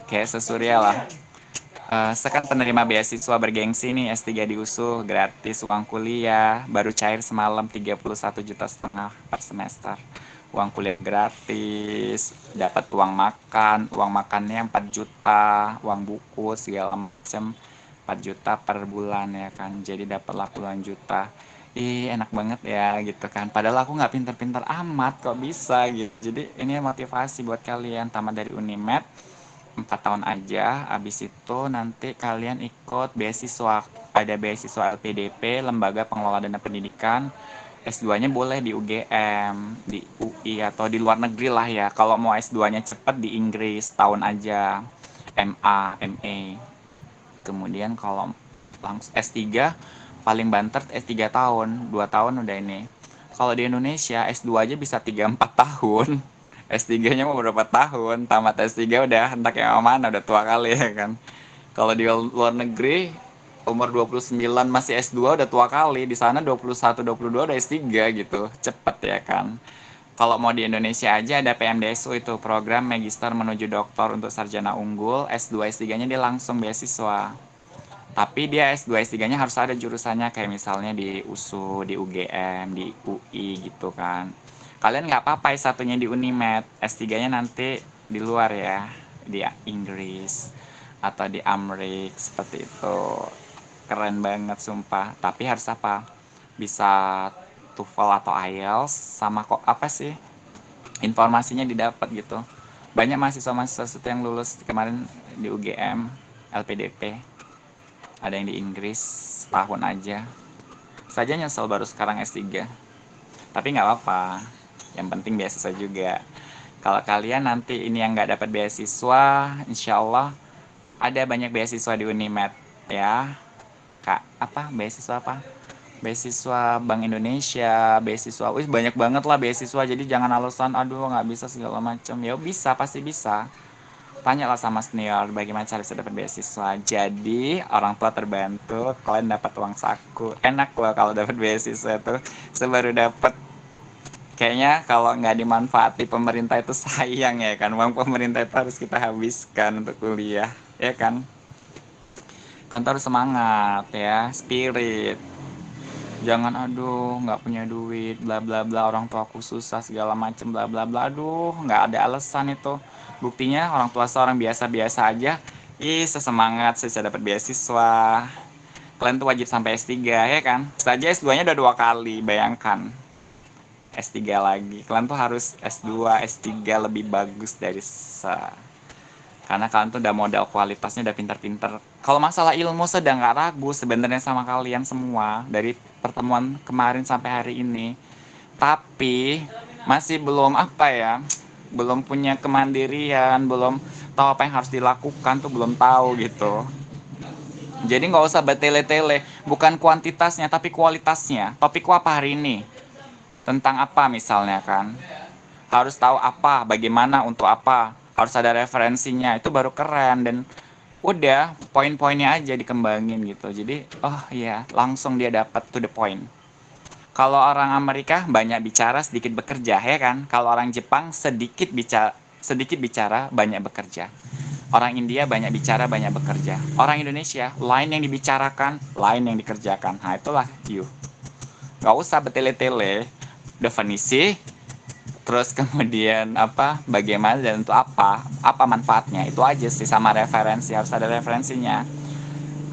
Kayak Surya lah. Saya kan penerima beasiswa bergengsi nih, S3 di USU, gratis uang kuliah, baru cair semalam 31,5 juta per semester. Uang kuliah gratis, dapat uang makannya 4 juta, uang buku segala macam 4 juta per bulan ya kan. Jadi dapatlah puluhan juta. Enak banget ya gitu kan. Padahal aku nggak pintar-pintar amat, kok bisa gitu. Jadi ini motivasi buat kalian, tamat dari Unimed 4 tahun aja, habis itu nanti kalian ikut beasiswa, ada beasiswa LPDP, Lembaga Pengelola Dana Pendidikan. S2-nya boleh di UGM, di UI, atau di luar negeri lah ya. Kalau mau S2-nya cepat di Inggris, tahun aja, MA, MA. Kemudian kalau langsung S3, paling banter S3 tahun, 2 tahun udah ini. Kalau di Indonesia, S2 aja bisa 3-4 tahun. S3-nya mau berapa tahun, tamat S3 udah hentak yang mana, udah tua kali ya kan. Kalau di luar negeri, umur 29 masih S2 udah tua kali, di sana 21, 22 udah S3 gitu, cepet ya kan. Kalau mau di Indonesia aja ada PMDSU itu, program Magister menuju Doktor untuk Sarjana Unggul, S2, S3-nya dia langsung beasiswa. Tapi dia S2, S3-nya harus ada jurusannya, kayak misalnya di USU, di UGM, di UI gitu kan. Kalian nggak apa-apa satunya di Unimed, S3-nya nanti di luar ya, di Inggris atau di Amerika seperti itu. Keren banget sumpah. Tapi harus apa? Bisa TOEFL atau IELTS, sama kok apa sih informasinya didapat gitu. Banyak mahasiswa-mahasiswa yang lulus kemarin di UGM, LPDP, ada yang di Inggris tahun aja. Saja nyesel baru sekarang S3. Tapi nggak apa-apa, yang penting beasiswa juga. Kalau kalian nanti ini yang nggak dapat beasiswa, insya Allah ada banyak beasiswa di Unimed ya. Kak, apa beasiswa apa? Beasiswa Bank Indonesia, beasiswa, banyak banget lah beasiswa. Jadi jangan alasan, aduh nggak bisa segala macam. Ya bisa, pasti bisa. Tanyalah sama senior bagaimana cara bisa dapat beasiswa. Jadi orang tua terbantu, kalian dapat uang saku. Enak loh kalau dapat beasiswa tuh. Sebaru dapat. Kayaknya kalau nggak dimanfaati pemerintah itu sayang ya kan. Uang pemerintah itu harus kita habiskan untuk kuliah, ya kan. Kalian harus semangat ya, spirit. Jangan aduh nggak punya duit, bla bla bla, orang tua aku susah segala macem, bla bla bla. Aduh nggak ada alasan itu. Buktinya orang tua seorang biasa-biasa aja, sesemangat saya dapat beasiswa. Kalian tuh wajib sampai S3 ya kan. Saja S2-nya udah 2 kali, bayangkan. S3 lagi. Kalian tuh harus S2, S3 lebih bagus dari karena kalian tuh udah modal kualitasnya, udah pinter-pinter. Kalau masalah ilmu sedang nggak ragu sebenarnya sama kalian semua dari pertemuan kemarin sampai hari ini. Tapi masih belum apa ya, belum punya kemandirian, belum tahu apa yang harus dilakukan tuh belum tahu gitu. Jadi nggak usah bertele-tele, bukan kuantitasnya tapi kualitasnya. Topikku apa hari ini? Tentang apa misalnya kan? Harus tahu apa, bagaimana, untuk apa. Harus ada referensinya, itu baru keren. Dan udah, poin-poinnya aja dikembangin gitu. Jadi, oh iya, langsung dia dapat to the point. Kalau orang Amerika banyak bicara, sedikit bekerja, ya kan? Kalau orang Jepang sedikit bicara, banyak bekerja. Orang India banyak bicara, banyak bekerja. Orang Indonesia, lain yang dibicarakan, lain yang dikerjakan. Nah, itulah you. Nggak usah bertele-tele. Definisi, terus kemudian apa, bagaimana dan untuk apa manfaatnya, itu aja sih, sama referensi, harus ada referensinya.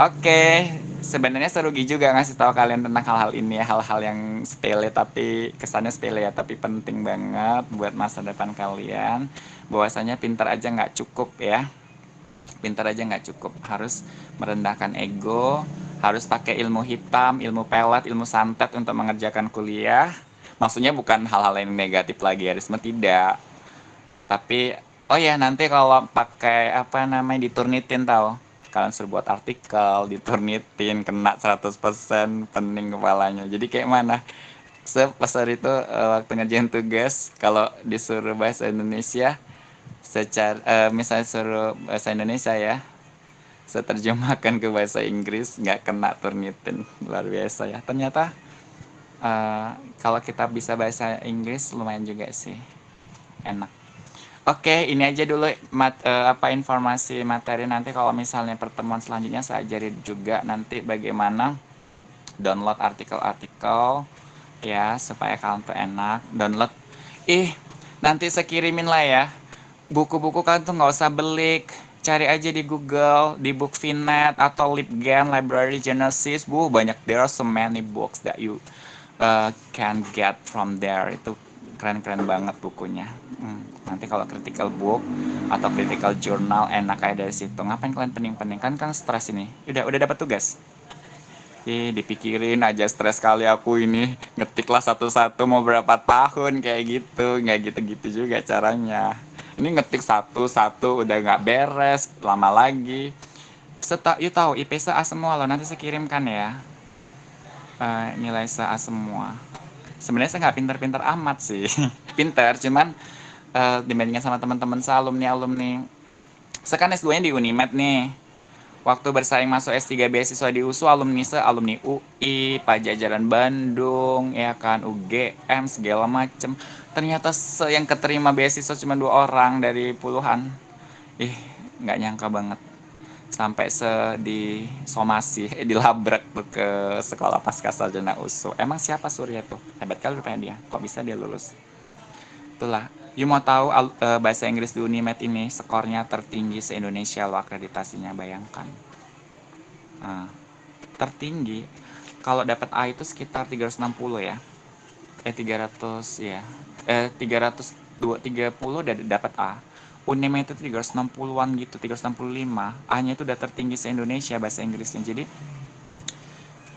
Oke, sebenarnya seru juga ngasih tahu kalian tentang hal-hal ini, hal-hal yang sepele tapi kesannya sepele ya, tapi penting banget buat masa depan kalian. Bahwasanya pintar aja nggak cukup ya, pintar aja nggak cukup, harus merendahkan ego, harus pakai ilmu hitam, ilmu pelet, ilmu santet untuk mengerjakan kuliah. Maksudnya bukan hal-hal yang negatif lagi, Arisme tidak. Tapi, oh ya nanti kalau pakai apa namanya diturnitin tahu. Kalian suruh buat artikel, diturnitin, kena 100%, pening kepalanya. Jadi kayak mana? Pasar itu waktu ngerjain tugas, kalau disuruh bahasa Indonesia, misalnya suruh bahasa Indonesia ya, saya terjemahkan ke bahasa Inggris, nggak kena turnitin. Luar biasa ya. Ternyata kalau kita bisa bahasa Inggris lumayan juga sih, enak. Oke, ini aja dulu informasi materi. Nanti kalau misalnya pertemuan selanjutnya saya ajarin juga nanti bagaimana download artikel-artikel ya, supaya kalian tuh enak download. Nanti saya kirimin lah ya, buku-buku kalian tuh nggak usah beli, cari aja di Google, di Bookfinet atau Libgen, Library Genesis. Banyak, there are so many books that you can get from there. Itu keren-keren banget bukunya. Nanti kalau critical book atau critical journal enak kayak dari situ. Ngapain kalian pening-pening, kan stres ini. Udah dapat tugas, dipikirin aja, stres kali aku ini, ngetiklah satu-satu mau berapa tahun kayak gitu. Nggak gitu-gitu juga caranya. Ini ngetik satu-satu udah nggak beres, lama lagi. You tahu IP A semua loh, nanti saya kirimkan ya. Nilai A semua. Sebenarnya saya nggak pintar-pintar amat sih. Pintar, cuman dibandingkan sama teman-teman saya alumni. Saya kan S2-nya di Unimed nih. Waktu bersaing masuk S3 beasiswa di USU, alumni UI, Pajajaran Bandung, ya kan, UGM, segala macem. Ternyata yang keterima beasiswa cuma 2 orang dari puluhan. Nggak nyangka banget. Sampai disomasi, dilabrak tuh ke sekolah pasca sarjana USU. Emang siapa Surya tuh? Hebat kali rupanya dia. Kok bisa dia lulus? Itulah. You mau tahu bahasa Inggris di Unimed ini skornya tertinggi se-Indonesia loh, akreditasinya, bayangkan. Tertinggi. Kalau dapat A itu sekitar 360 ya. ya. 330 udah dapat A. UNEM itu 360-an gitu, 365. A-nya itu udah tertinggi se-Indonesia bahasa Inggrisnya. Jadi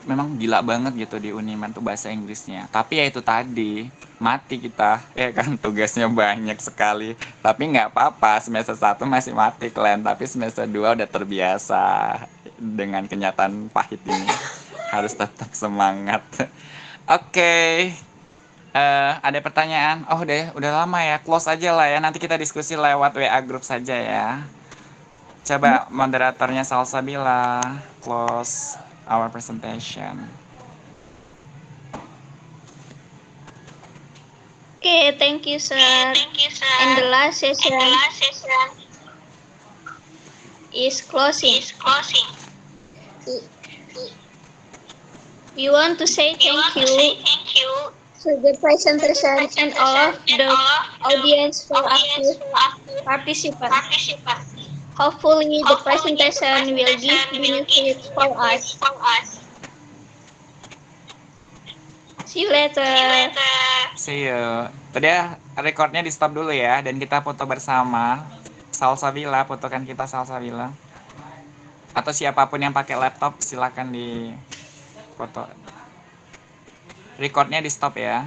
memang gila banget gitu di Uniman tuh bahasa Inggrisnya. Tapi ya itu tadi, mati kita, ya kan tugasnya banyak sekali. Tapi nggak apa-apa, semester 1 masih mati kalian, tapi semester 2 udah terbiasa dengan kenyataan pahit ini. Harus tetap semangat. Oke. Ada pertanyaan? Oh udah lama ya, close aja lah ya. Nanti kita diskusi lewat WA group saja ya. Coba moderatornya Salsabila close our presentation. Okay, thank you, sir. And the last session is closing. We want to say thank you to the presentation and all of the audience for active participants. Hopefully, the presentation will give benefits for us. See you later. See you. Tadi ya, recordnya di stop dulu ya, dan kita foto bersama. Salsabila, fotokan kita Salsabila. Atau siapapun yang pakai laptop, silakan di foto. Recordnya di stop ya.